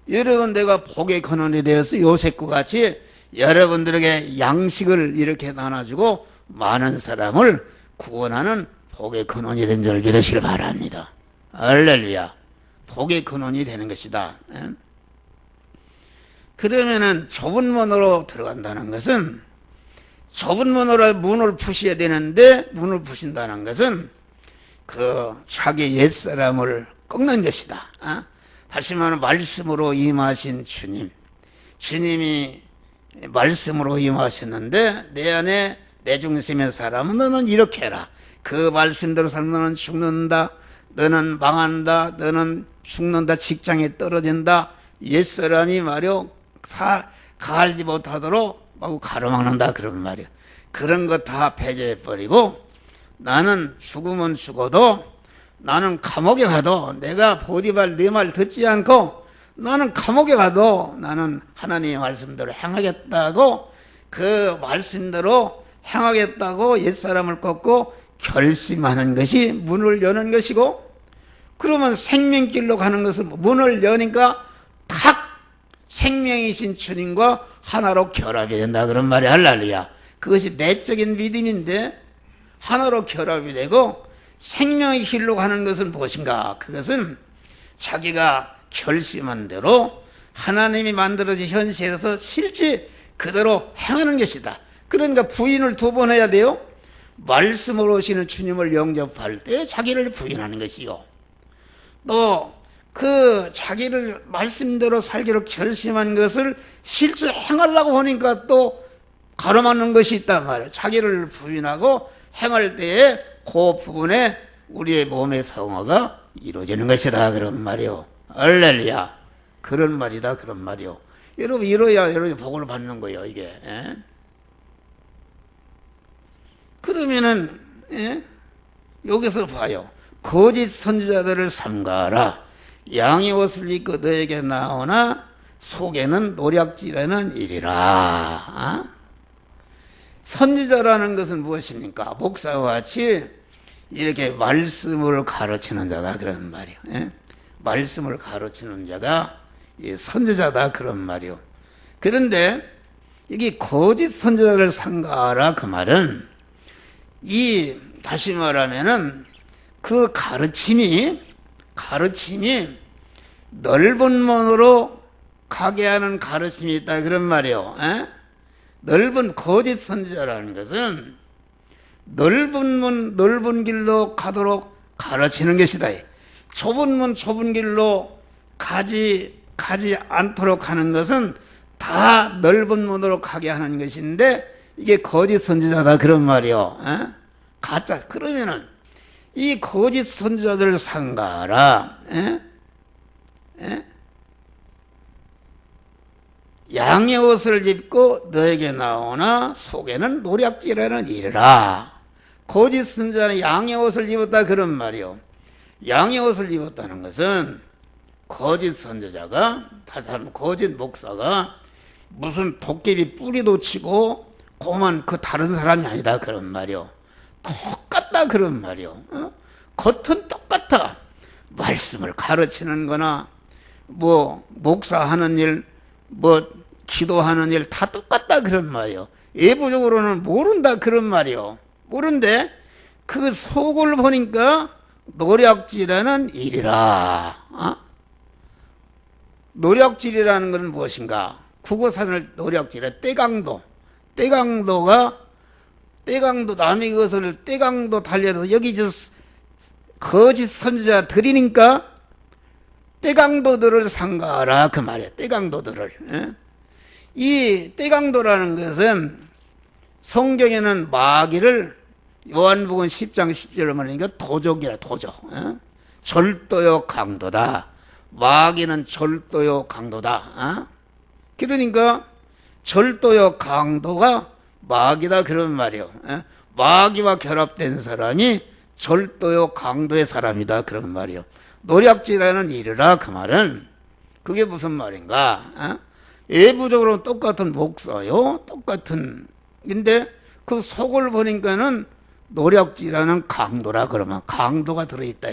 여러분, 내가 복의 근원이 되어서 요셉과 같이 여러분들에게 양식을 이렇게 나눠주고 많은 사람을 구원하는 복의 근원이 된 줄 믿으시길 바랍니다. 할렐루야. 복의 근원이 되는 것이다. 그러면은 좁은 문으로 들어간다는 것은, 좁은 문으로 문을 푸셔야 되는데 문을 푸신다는 것은 그 자기 옛사람을 꺾는 것이다. 다시 말하면 말씀으로 임하신 주님, 주님이 말씀으로 임하셨는데 내 안에 내 중심의 사람은 너는 이렇게 해라. 그 말씀대로 살면 너는 죽는다. 너는 망한다. 너는 죽는다. 직장에 떨어진다. 옛사람이 말이요 가알지 못하도록 막 가로막는다, 그런 말이야. 그런 거 다 배제해버리고 나는 죽으면 죽어도, 나는 감옥에 가도 내가 보디발 네 말 듣지 않고 나는 감옥에 가도 나는 하나님의 말씀대로 행하겠다고, 그 말씀대로 행하겠다고 옛사람을 꺾고 결심하는 것이 문을 여는 것이고, 그러면 생명길로 가는 것은 문을 여니까 탁 생명이신 주님과 하나로 결합이 된다, 그런 말이 할렐루야. 그것이 내적인 믿음인데 하나로 결합이 되고 생명의 길로 가는 것은 무엇인가? 그것은 자기가 결심한 대로 하나님이 만들어진 현실에서 실제 그대로 행하는 것이다. 그러니까 부인을 2번 해야 돼요. 말씀으로 오시는 주님을 영접할 때 자기를 부인하는 것이요, 또 그 자기를 말씀대로 살기로 결심한 것을 실제 행하려고 하니까 또 가로막는 것이 있단 말이에요. 자기를 부인하고 행할 때에 그 부분에 우리의 몸의 성화가 이루어지는 것이다, 그런 말이요. 할렐루야. 그런 말이다, 그런 말이요. 여러분, 이뤄야 여러분이 복을 받는 거예요, 이게. 그러면은 여기서 봐요. 거짓 선지자들을 삼가라. 양의 옷을 입고 너에게 나오나 속에는 노략질하는 일이라. 선지자라는 것은 무엇입니까? 목사와 같이 이렇게 말씀을 가르치는 자다, 그런 말이요. 말씀을 가르치는 자가 선지자다, 그런 말이요. 그런데 이게 거짓 선지자를 삼가라, 그 말은 다시 말하면은 그 가르침이 넓은 문으로 가게 하는 가르침이 있다, 그런 말이요. 넓은 거짓 선지자라는 것은 넓은 문, 넓은 길로 가도록 가르치는 것이다. 좁은 문, 좁은 길로 가지 않도록 하는 것은 다 넓은 문으로 가게 하는 것인데 이게 거짓 선지자다, 그런 말이요. 가짜. 그러면은 이 거짓 선지자들을 삼가라. 양의 옷을 입고 너에게 나오나 속에는 노략질하는 일이라. 거짓 선지자는 양의 옷을 입었다, 그런 말이요. 양의 옷을 입었다는 것은 거짓 선지자가, 다시 말하면 거짓 목사가 무슨 도깨비 뿌리도 치고 고만 그 다른 사람이 아니다, 그런 말이요. 똑같다, 그런 말이요. 겉은 똑같아. 말씀을 가르치는 거나 뭐 목사하는 일, 뭐 기도하는 일 다 똑같다, 그런 말이요. 외부적으로는 모른다, 그런 말이요. 모른데 그 속을 보니까 노략질하는 일이라. 노략질이라는 것은 무엇인가? 국어사전을 노략질해. 떼강도 남의 것을 떼강도 달려서 여기 저 거짓 선지자 들이니까 떼강도들을 삼가라, 그 말이야. 떼강도들을. 이 떼강도라는 것은 성경에는 마귀를 요한복음 10장 10절로 말하니까 도적이라, 도적. 절도요 강도다. 마귀는 절도요 강도다. 그러니까 절도요 강도가 마귀다 그런 말이요. 마귀와 결합된 사람이 절도요 강도의 사람이다 그런 말이요. 노략질하는 이르라 그 말은 그게 무슨 말인가? 외부적으로 똑같은 목사요, 똑같은 근데 그 속을 보니까는 노략질하는 강도라 그러면 강도가 들어있다.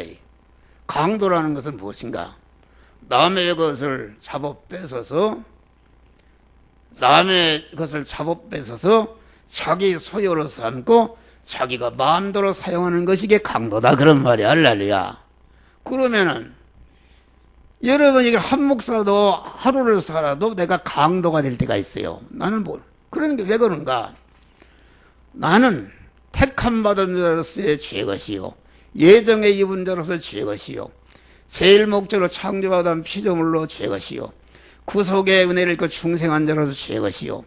강도라는 것은 무엇인가? 남의 것을 잡아 뺏어서 자기 소유로 삼고 자기가 마음대로 사용하는 것이 이게 강도다 그런 말이야. 할렐루야. 그러면은 여러분 이게 한 목사도 하루를 살아도 내가 강도가 될 때가 있어요. 나는 그러는 게 왜 그런가? 나는 택함 받은 자로서의 죄것이요 예정에 입은 자로서 죄것이요 제일 목적으로 창조하던 피조물로 죄것이요 구속의 은혜를 입고 중생한 자로서 죄것이요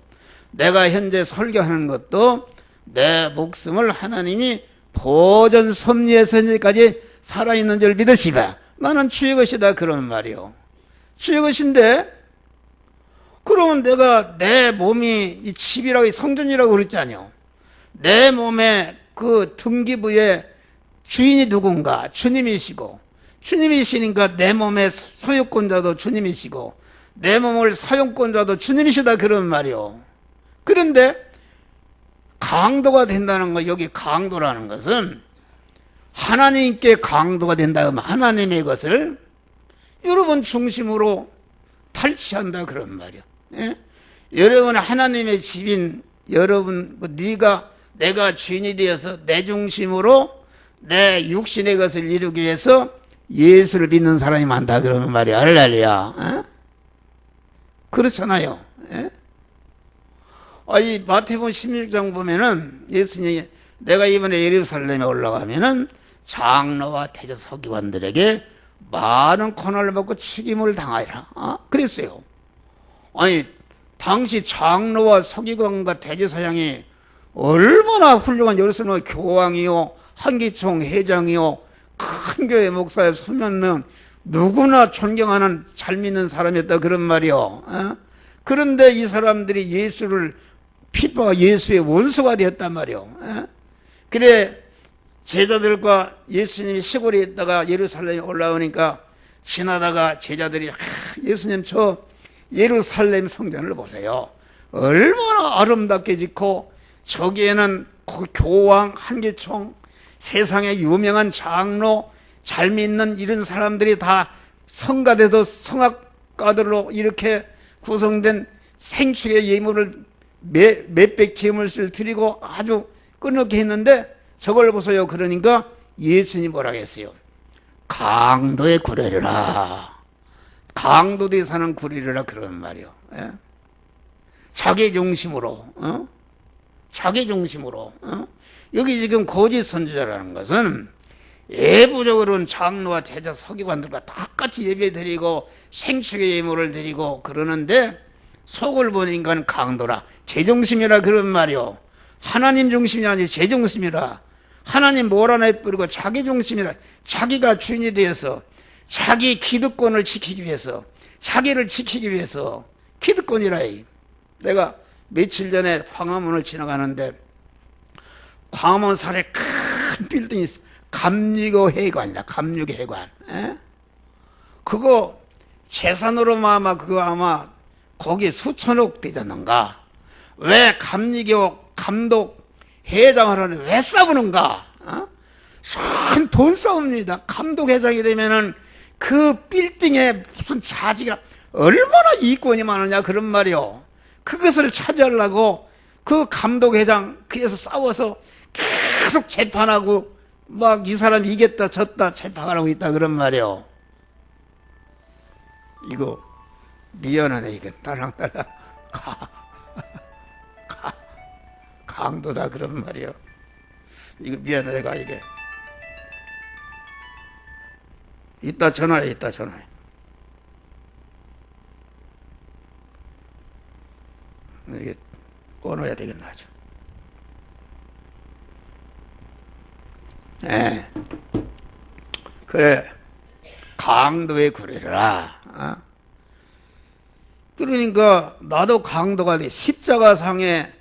내가 현재 설교하는 것도 내 목숨을 하나님이 보전 섭리에서 현재까지 살아있는 줄 믿으시바 나는 주의 것이다 그런 말이요. 주의 것인데 그러면 내가 내 몸이 이 집이라고 성전이라고 그랬잖아요. 내 몸의 그 등기부의 주인이 누군가? 주님이시고 주님이시니까 내 몸의 소유권자도 주님이시고 내 몸을 사용권자도 주님이시다 그런 말이요. 그런데 강도가 된다는 거 여기 강도라는 것은 하나님께 강도가 된다 하면 하나님의 것을 여러분 중심으로 탈취한다 그런 말이요. 여러분 하나님의 집인 여러분 내가 주인이 되어서 내 중심으로 내 육신의 것을 이루기 위해서 예수를 믿는 사람이 많다 그러는 말이야. 할렐루야. 그렇잖아요. 이 마태복음 16장 보면은 예수님이 내가 이번에 예루살렘에 올라가면은 장로와 대제 서기관들에게 많은 고난을 받고 죽임을 당하리라. 그랬어요. 당시 장로와 서기관과 대제사장이 얼마나 훌륭한 예루살렘의 교황이요, 한기총 회장이요, 큰 교회 목사의 수천 명 누구나 존경하는 잘 믿는 사람이었다 그런 말이요. 그런데 이 사람들이 예수를 핍박 예수의 원수가 되었단 말이요. 그래 제자들과 예수님이 시골에 있다가 예루살렘에 올라오니까 지나다가 제자들이 예수님 저 예루살렘 성전을 보세요. 얼마나 아름답게 짓고 저기에는 그 교황, 한기총, 세상에 유명한 장로, 잘 믿는 이런 사람들이 다 성가대도 성악가들로 이렇게 구성된 생축의 예물을 몇백 제물을 드리고 아주 끈없게 했는데 저걸 보세요. 그러니까 예수님이 뭐라고 했어요? 강도에 구려라. 강도들이 사는 구리라 그런 말이요. 자기 중심으로, 자기 중심으로. 여기 지금 거짓 선지자라는 것은 외부적으로는 장로와 대자 서기관들과 똑같이 예배 드리고 생축의 예물을 드리고 그러는데 속을 보니까 강도라. 제 중심이라 그런 말이요. 하나님 중심이 아니고 제 중심이라. 하나님 몰아내버리고 자기 중심이라. 자기가 주인이 되어서 자기 기득권을 지키기 위해서 자기를 지키기 위해서 기득권이라. 내가 며칠 전에 광화문을 지나가는데 광화문 산에 큰 빌딩이 있어. 감리교 회관이다. 감리교 회관. 그거 재산으로 그거 아마 거기 수천억 되잖는가. 왜 감리교 감독 회장을 하는데 왜 싸우는가? 큰 돈 싸움입니다. 감독 회장이 되면은 그 빌딩에 무슨 자지가 얼마나 이권이 많으냐 그런 말이요. 그것을 차지하려고 그 감독 회장 그래서 싸워서 계속 재판하고 막 이 사람 이겼다 졌다 재판하고 있다 그런 말이요. 이거 미안하네. 이게 딸랑딸랑 강도다 그런 말이요. 이거 미안해. 내가 이게 이따 전화해. 이따 전화해. 이게 꺼놓아야 되겠나 아주. 그래 강도에 그르리라. 그러니까 나도 강도가 돼. 십자가상의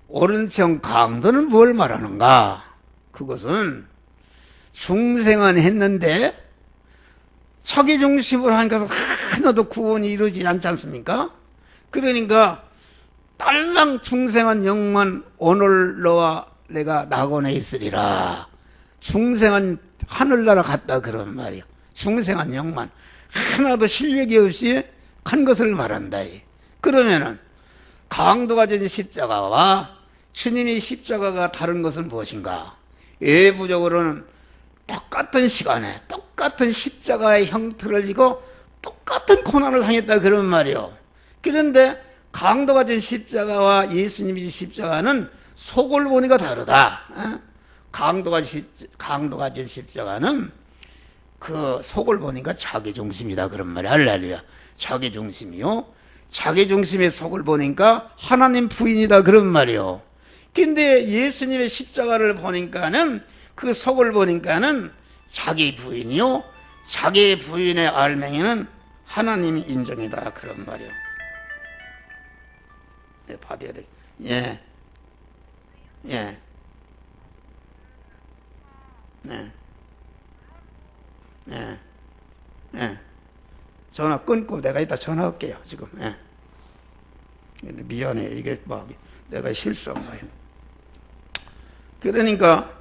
오른편 강도는 뭘 말하는가? 그것은 중생은 했는데 자기 중심으로 하니까 하나도 구원이 이루어지지 않지 않습니까? 그러니까 딸랑 중생한 영만 오늘 너와 내가 낙원에 있으리라. 중생한 하늘나라 갔다 그런 말이요. 중생한 영만 하나도 실력이 없이 간 것을 말한다. 그러면은 강도가 진 십자가와 주님의 십자가가 다른 것은 무엇인가? 외부적으로는 똑같은 시간에 똑같은 십자가의 형태를 지고 똑같은 고난을 당했다 그런 말이요. 그런데 강도가 진 십자가와 예수님이 진 십자가는 속을 보니까 다르다. 강도가 진 십자가는 그 속을 보니까 자기 중심이다 그런 말이야. 할렐루야. 자기 중심이요. 자기 중심의 속을 보니까 하나님 부인이다 그런 말이요. 근데 예수님의 십자가를 보니까는 그 속을 보니까는 자기 부인이요. 자기 부인의 알맹이는 하나님 인정이다 그런 말이요. 네, 받아야 돼. 예. 예. 네. 예. 예. 전화 끊고 내가 이따 전화할게요, 지금. 예. 미안해. 이게 막 내가 실수한 거예요. 그러니까,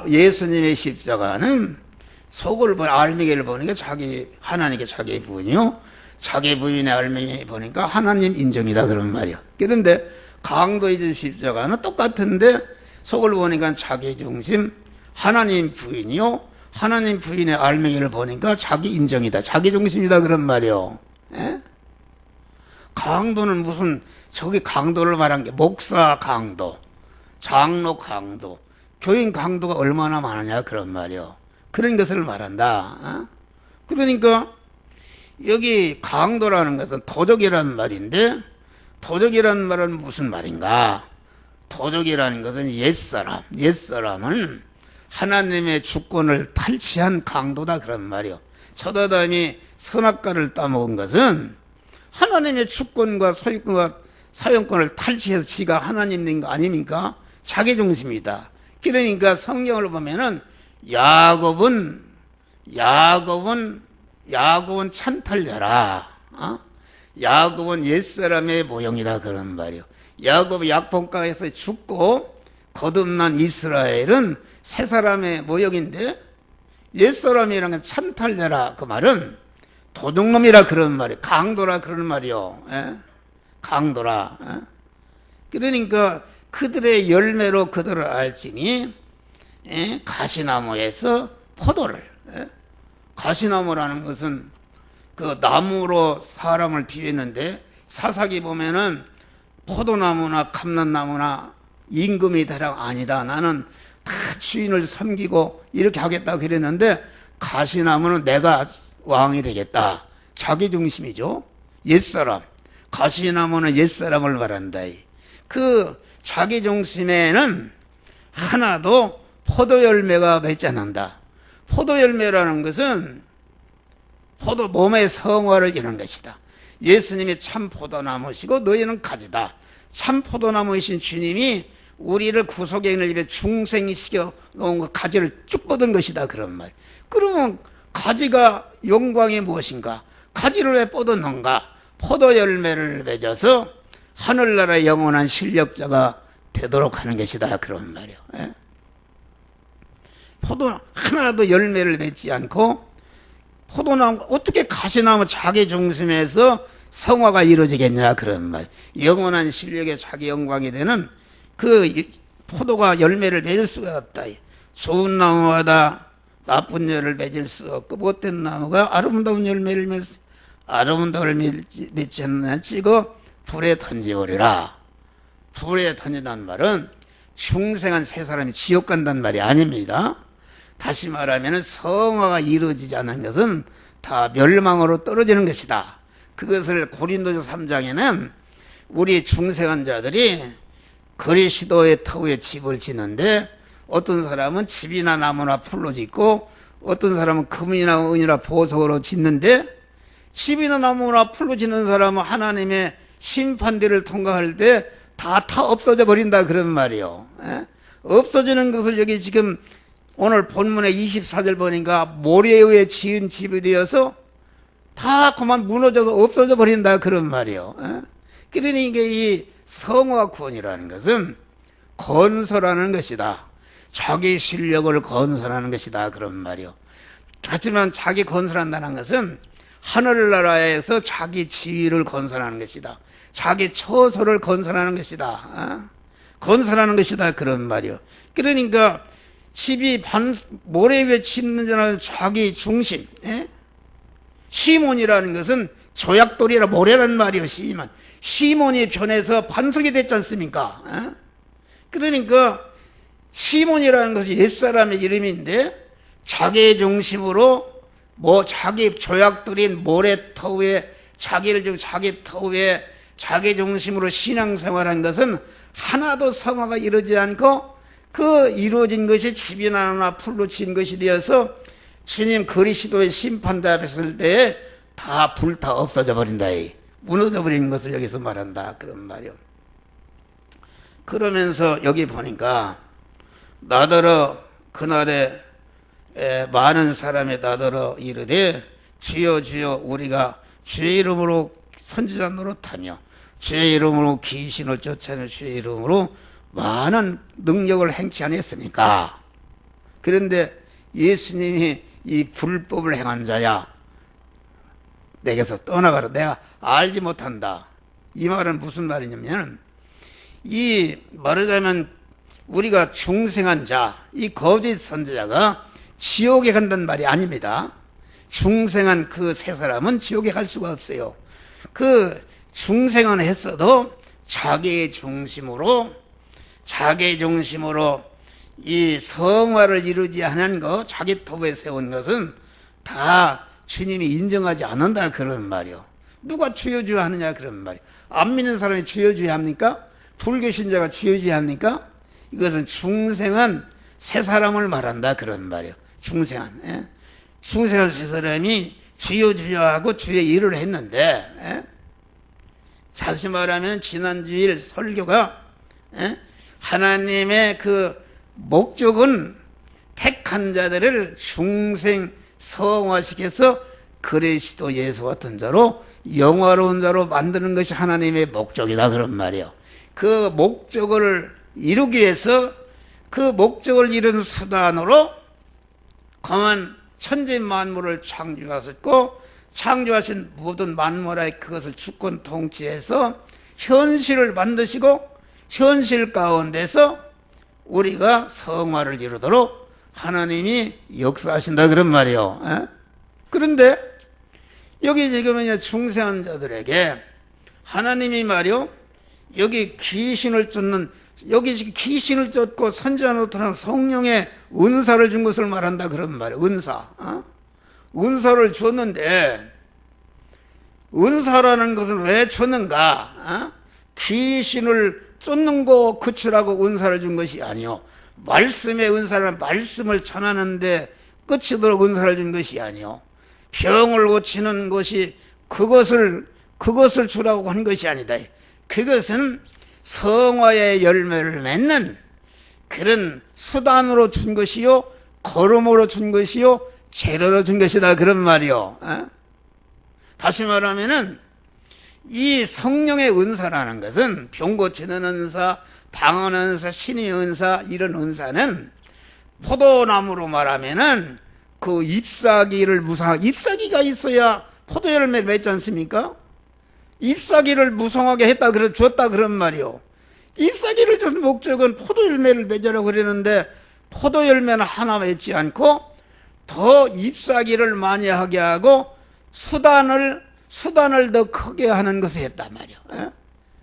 예수님의 십자가는 속을 알맹이를 보니까 하나님께 자기 부인이요. 자기 부인의 알맹이 보니까 하나님 인정이다 그런 말이요. 그런데 강도의 진 십자가는 똑같은데 속을 보니까 자기 중심, 하나님 부인이요. 하나님 부인의 알맹이를 보니까 자기 인정이다. 자기 중심이다 그런 말이요. 예? 강도는 무슨 저기 강도를 말한 게 목사 강도, 장로 강도, 교인 강도가 얼마나 많으냐 그런 말이요. 그런 것을 말한다. 그러니까 여기 강도라는 것은 도적이라는 말인데 도적이라는 말은 무슨 말인가? 도적이라는 것은 옛사람은 하나님의 주권을 탈취한 강도다 그런 말이요. 첫아담이 선악과를 따먹은 것은 하나님의 주권과 소유권과 사용권을 탈취해서 지가 하나님인 거 아닙니까? 자기 중심이다. 그러니까 성경을 보면은 야곱은 찬탈자라. 야곱은 옛사람의 모형이다 그런 말이요. 야곱이 약봉가에서 죽고 거듭난 이스라엘은 새 사람의 모형인데 옛사람이라는 건 찬탈자라 그 말은 도둑놈이라 그런 말이에요. 강도라 그런 말이요. 예? 강도라. 예? 그러니까 그들의 열매로 그들을 알지니 예? 가시나무에서 포도를 가시나무라는 것은 그 나무로 사람을 비유했는데 사사기 보면은 포도나무나 감람나무나 임금이 대략 아니다. 나는 다 주인을 섬기고 이렇게 하겠다 그랬는데 가시나무는 내가 왕이 되겠다. 자기 중심이죠. 옛사람. 가시나무는 옛사람을 말한다. 그 자기 중심에는 하나도 포도 열매가 맺지 않는다. 포도 열매라는 것은 포도 몸의 성화를 이루는 것이다. 예수님이 참 포도나무시고 너희는 가지다. 참 포도나무이신 주님이 우리를 구속의 인을 입에 중생시켜 놓은 그 가지를 쭉 뻗은 것이다 그런 말. 그러면 가지가 영광이 무엇인가? 가지를 왜 뻗었는가? 포도 열매를 맺어서 하늘나라의 영원한 실력자가 되도록 하는 것이다 그런 말이요. 예? 포도 하나도 열매를 맺지 않고 포도나무 어떻게 가시나무 자기 중심에서 성화가 이루어지겠냐 그런 말. 영원한 실력의 자기 영광이 되는 그 포도가 열매를 맺을 수가 없다. 좋은 나무마다 나쁜 열을 맺을 수 없고 못된 나무가 아름다운 열매를 맺지 않느냐 찍어 불에 던지오리라. 불에 던진다는 말은 중생한 세 사람이 지옥 간다는 말이 아닙니다. 다시 말하면 성화가 이루어지지 않은 것은 다 멸망으로 떨어지는 것이다. 그것을 고린도서 3장에는 우리 중생한 자들이 그리스도의 터위에 집을 짓는데 어떤 사람은 집이나 나무나 풀로 짓고 어떤 사람은 금이나 은이나 보석으로 짓는데 집이나 나무나 풀로 짓는 사람은 하나님의 심판대를 통과할 때 다 없어져 버린다 그런 말이요. 없어지는 것을 여기 지금 오늘 본문의 24절 보니까 모래에 의해 지은 집이 되어서 다 그만 무너져서 없어져 버린다 그런 말이요. 그러니 이 성화 구원이라는 것은 건설하는 것이다. 자기 실력을 건설하는 것이다 그런 말이요. 하지만 자기 건설한다는 것은 하늘나라에서 자기 지위를 건설하는 것이다. 자기 처소를 건설하는 것이다. 건설하는 것이다 그런 말이요. 그러니까 집이 모래 위에 짓는 자는 자기 중심. 시몬이라는 것은 조약돌이라 모래라는 말이요. 시몬이 변해서 반석이 됐지 않습니까? 그러니까 시몬이라는 것이 옛사람의 이름인데 자기 중심으로 자기 조약돌인 모래터 위에 자기 터 위에 자기 중심으로 신앙생활한 것은 하나도 성화가 이루어지지 않고 그 이루어진 것이 집이나 풀로 지은 것이 되어서 주님 그리스도의 심판대 앞에 설 때에 다 불타 없어져 버린다. 무너져 버리는 것을 여기서 말한다 그런 말이요. 그러면서 여기 보니까 나더러 그날에 많은 사람이 나더러 이르되 주여 주여 우리가 주의 이름으로 선지자 노릇하며 주의 이름으로 귀신을 쫓아내며 주의 이름으로 많은 능력을 행치 아니했습니까? 그런데 예수님이 이 불법을 행한 자야 내게서 떠나가라. 내가 알지 못한다. 이 말은 무슨 말이냐면 이 말하자면 우리가 중생한 자, 이 거짓 선지자가 지옥에 간다는 말이 아닙니다. 중생한 그 세 사람은 지옥에 갈 수가 없어요. 그 중생은 했어도 자기 중심으로 이 성화를 이루지 않은 것, 자기 톱에 세운 것은 다 주님이 인정하지 않는다 그런 말이요. 누가 주여 주여 하느냐 그런 말이요. 안 믿는 사람이 주여 주여 합니까? 불교 신자가 주여 주여 합니까? 이것은 중생한 세 사람을 말한다 그런 말이요. 중생한 세 사람이 주여 주여 하고 주의 일을 했는데 다시 말하면 지난주일 설교가 하나님의 그 목적은 택한 자들을 중생 성화시켜서 그리스도 예수 같은 자로 영화로운 자로 만드는 것이 하나님의 목적이다 그런 말이에요. 그 목적을 이루기 위해서 그 목적을 이룬 수단으로 강한 천지 만물을 창조하셨고 창조하신 모든 만물의 그것을 주권 통치해서 현실을 만드시고 현실 가운데서 우리가 성화를 이루도록 하나님이 역사하신다 그런 말이에요. 그런데 여기 지금 중생한 자들에게 하나님이 말이요 여기 귀신을 쫓는 여기 지금 귀신을 쫓고 선지자 노릇하는 성령의 은사를 준 것을 말한다 그런 말이에요. 은사를 줬는데 은사라는 것은 왜 줬는가? 귀신을 쫓는 거 그치라고 은사를 준 것이 아니요. 말씀의 은사는 말씀을 전하는데 끝이도록 은사를 준 것이 아니요. 병을 고치는 것이 그것을 주라고 한 것이 아니다. 그것은 성화의 열매를 맺는 그런 수단으로 준 것이요, 걸음으로 준 것이요, 재료로 준 것이다 그런 말이요. 다시 말하면은 이 성령의 은사라는 것은 병 고치는 은사, 방언 은사, 신의 은사 이런 은사는 포도나무로 말하면은 그 잎사귀를 잎사귀가 있어야 포도 열매를 맺지 않습니까? 잎사귀를 무성하게 줬다 그런 말이요. 잎사귀를 준 목적은 포도 열매를 맺으라고 그러는데 포도 열매는 하나 맺지 않고 더 잎사귀를 많이 하게 하고 수단을 더 크게 하는 것을 했단 말이요.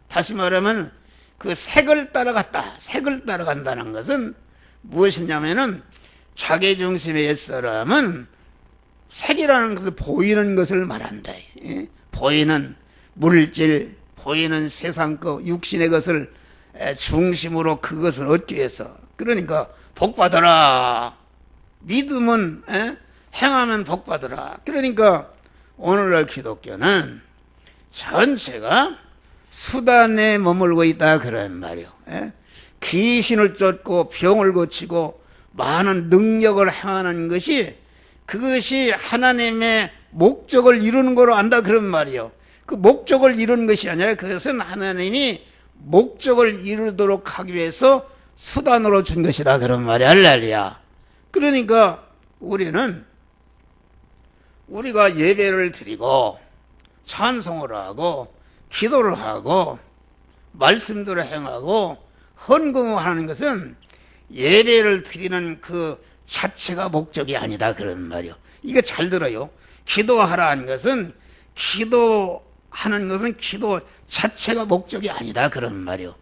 다시 말하면 그 색을 따라갔다. 색을 따라간다는 것은 무엇이냐면은 자기 중심의 옛사람은 색이라는 것을 보이는 것을 말한다. 보이는 물질, 보이는 세상 것, 육신의 것을 중심으로 그것을 얻기 위해서. 그러니까 복 받아라. 믿음은 행하면 복 받으라. 그러니까 오늘날 기독교는 전체가 수단에 머물고 있다 그런 말이요. 예? 귀신을 쫓고 병을 고치고 많은 능력을 행하는 것이 그것이 하나님의 목적을 이루는 거로 안다 그런 말이요. 그 목적을 이루는 것이 아니라 그것은 하나님이 목적을 이루도록 하기 위해서 수단으로 준 것이다 그런 말이 할렐루야. 그러니까 우리가 예배를 드리고 찬송을 하고 기도를 하고 말씀들을 행하고 헌금을 하는 것은 예배를 드리는 그 자체가 목적이 아니다 그런 말이요. 이거 잘 들어요. 기도하라는 것은 기도 자체가 목적이 아니다 그런 말이요.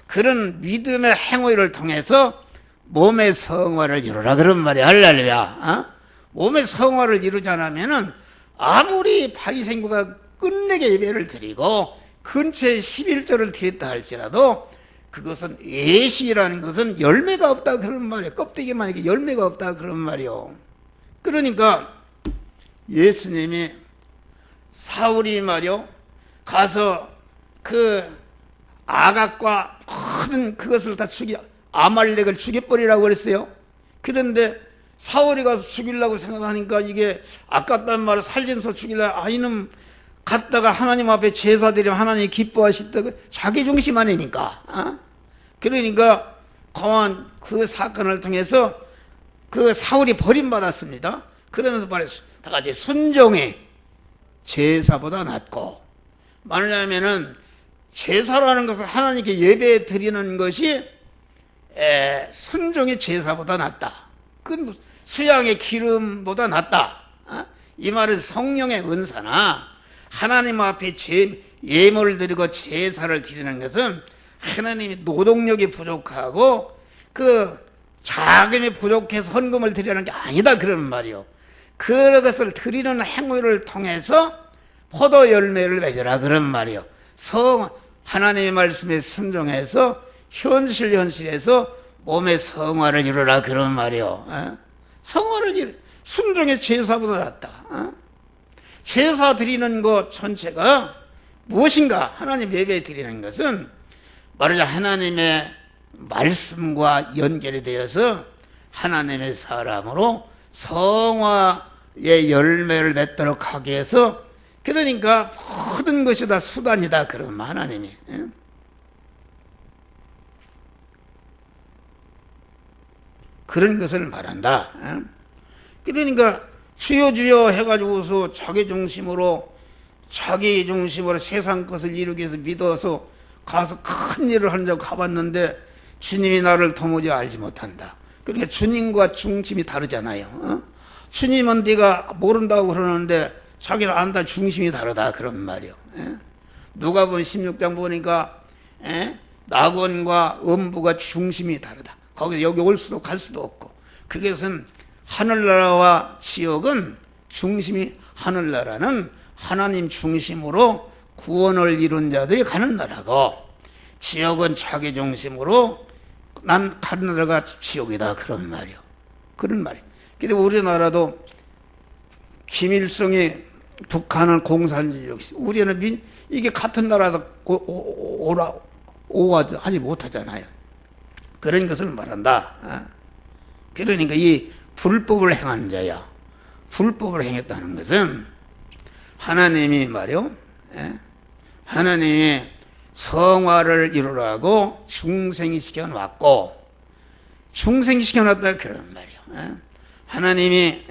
그런 믿음의 행위를 통해서 몸의 성화를 이루라 그런 말이야. 할렐루야. 몸의 성화를 이루지 않으면은 아무리 바리새인과 끝내게 예배를 드리고 근처에 11조를 드렸다 할지라도 그것은 예시라는 것은 열매가 없다 그런 말이에요. 껍데기만 이렇게 열매가 없다 그런 말이요. 그러니까 예수님이 사울이 말이요 가서 그 아각과 모든 그것을 다 아말렉을 죽여버리라고 그랬어요. 그런데 사울이 가서 죽이려고 생각하니까 이게 아깝단 말을 살진소 죽이려고 아이는 갔다가 하나님 앞에 제사드리면 하나님이 기뻐하시다고 자기 중심 아닙니까? 그러니까 공안 그 사건을 통해서 그 사울이 버림받았습니다. 그러면서 말했어요. 다 같이 순종이 제사보다 낫고, 말하자면은 제사라는 것은 하나님께 예배 드리는 것이 순종이 제사보다 낫다. 그 수양의 기름보다 낫다. 이 말은 성령의 은사나 하나님 앞에 예물을 드리고 제사를 드리는 것은 하나님이 노동력이 부족하고 그 자금이 부족해서 헌금을 드리는 게 아니다 그런 말이요. 그것을 드리는 행위를 통해서 포도 열매를 맺으라 그런 말이요. 하나님의 말씀에 순종해서 현실에서 몸의 성화를 이루라 그런 말이요. 순종의 제사보다 낫다. 제사 드리는 것 전체가 무엇인가? 하나님 예배 드리는 것은 말하자 하나님의 말씀과 연결이 되어서 하나님의 사람으로 성화의 열매를 맺도록 하기 위해서, 그러니까 모든 것이 다 수단이다 그러면 하나님이 그런 것을 말한다. 그러니까 주여 주여 해가지고서 자기 중심으로 세상 것을 이루기 위해서 믿어서 가서 큰 일을 하려고 가봤는데 주님이 나를 도무지 알지 못한다. 그러니까 주님과 중심이 다르잖아요. 주님은 네가 모른다고 그러는데 자기는 안다, 중심이 다르다 그런 말이요. 누가복음 16장 보니까 낙원과 음부가 중심이 다르다. 거기서 여기 올 수도 갈 수도 없고, 그것은 하늘나라와 지옥은 중심이, 하늘나라는 하나님 중심으로 구원을 이룬 자들이 가는 나라고, 지옥은 자기 중심으로 난 가는 나라가 지옥이다 그런 말이요. 그런 말이요. 근데 우리나라도 김일성이 북한은 공산주의, 우리는 이게 같은 나라도 오와도 하지 못하잖아요. 그런 것을 말한다. 그러니까 이 불법을 행한 자야, 불법을 행했다는 것은 하나님이 말이요, 하나님이 성화를 이루라고 중생시켜 놨고, 중생시켜 놨다 그런 말이요. 하나님이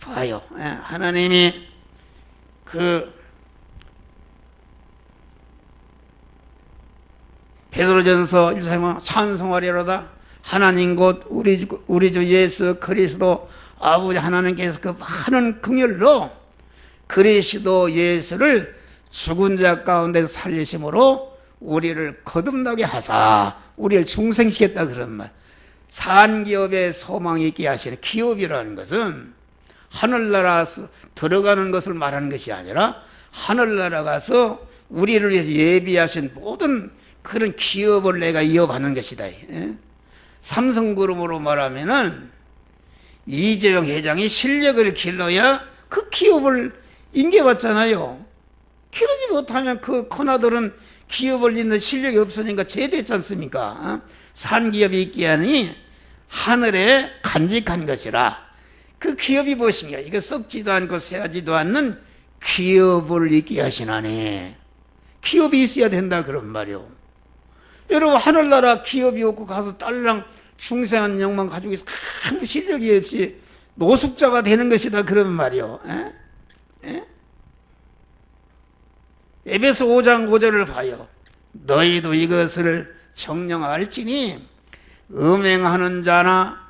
봐요. 하나님이 베드로전서 1장 찬송하리로다. 하나님 곧 우리 주 예수 그리스도 아버지 하나님께서 그 많은 긍휼로 그리스도 예수를 죽은 자 가운데 살리심으로 우리를 거듭나게 하사 우리를 중생시켰다 그런 말. 산기업에 소망이 있게 하시는, 기업이라는 것은 하늘나라 들어가는 것을 말하는 것이 아니라 하늘나라 가서 우리를 위해서 예비하신 모든 그런 기업을 내가 이어받는 것이다. 삼성그룹으로 말하면은 이재용 회장이 실력을 길러야 그 기업을 인계받잖아요. 기르지 못하면 그 큰아들은 기업을 잇는 실력이 없으니까 제대했지 않습니까? 산기업이 있게 하니 하늘에 간직한 것이라. 그 기업이 무엇인가? 이거 썩지도 않고 새하지도 않는 기업을 있게 하시나니. 기업이 있어야 된다 그런 말이요. 여러분, 하늘나라 기업이 없고 가서 딸랑 중생한 영만 가지고 있어 아무 실력이 없이 노숙자가 되는 것이다 그런 말이요. 에베소 5장 5절을 봐요. 너희도 이것을 정령할지니 음행하는 자나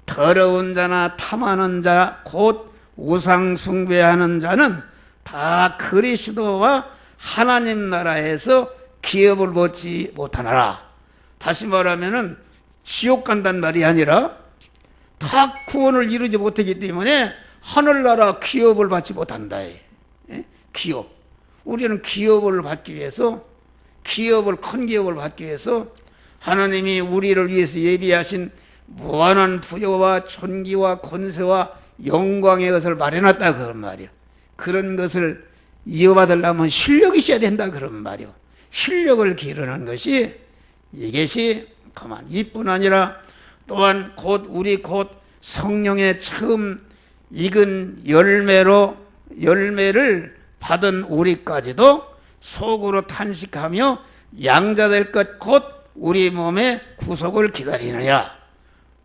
더러운 자나 탐하는 자 곧 우상 숭배하는 자는 다 그리스도와 하나님 나라에서 기업을 얻지 못하나라. 다시 말하면은 지옥 간단 말이 아니라 다 구원을 이루지 못하기 때문에 하늘나라 기업을 받지 못한다. 기업. 우리는 기업을 받기 위해서, 큰 기업을 받기 위해서 하나님이 우리를 위해서 예비하신 무한한 부여와 존귀와 권세와 영광의 것을 마련했다 그런 말이요. 그런 것을 이어받으려면 실력이 있어야 된다 그런 말이요. 실력을 기르는 것이 이것이 그만 이뿐 아니라 또한 우리 곧 성령의 처음 익은 열매를 받은 우리까지도 속으로 탄식하며 양자될 것 곧 우리 몸의 구속을 기다리느냐.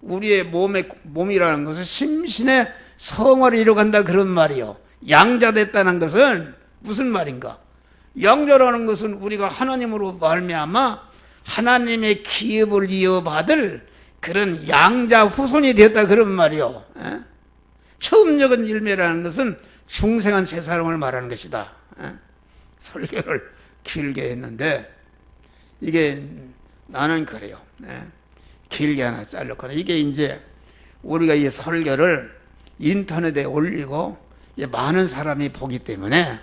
우리의 몸이라는 것은 심신의 성화를 이루간다 그런 말이요. 양자됐다는 것은 무슨 말인가? 양자라는 것은 우리가 하나님으로 말미암아 하나님의 기업을 이어받을 그런 양자 후손이 되었다 그런 말이요. 처음 적은 열매라는 것은 중생한 새 사람을 말하는 것이다. 설교를 길게 했는데 이게 나는 그래요. 길게 하나 잘랐거나 이게 이제 우리가 이 설교를 인터넷에 올리고 많은 사람이 보기 때문에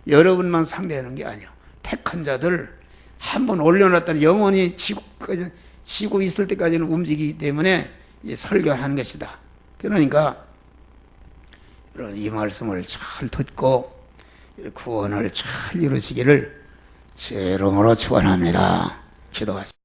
여러분만 상대하는 게 아니에요. 택한 자들 한번 올려놨더니 영원히 지고 있을 때까지는 움직이기 때문에 설교하는 것이다. 그러니까 이 말씀을 잘 듣고 구원을 잘 이루시기를 제 이름으로 축원합니다. 기도하십시오.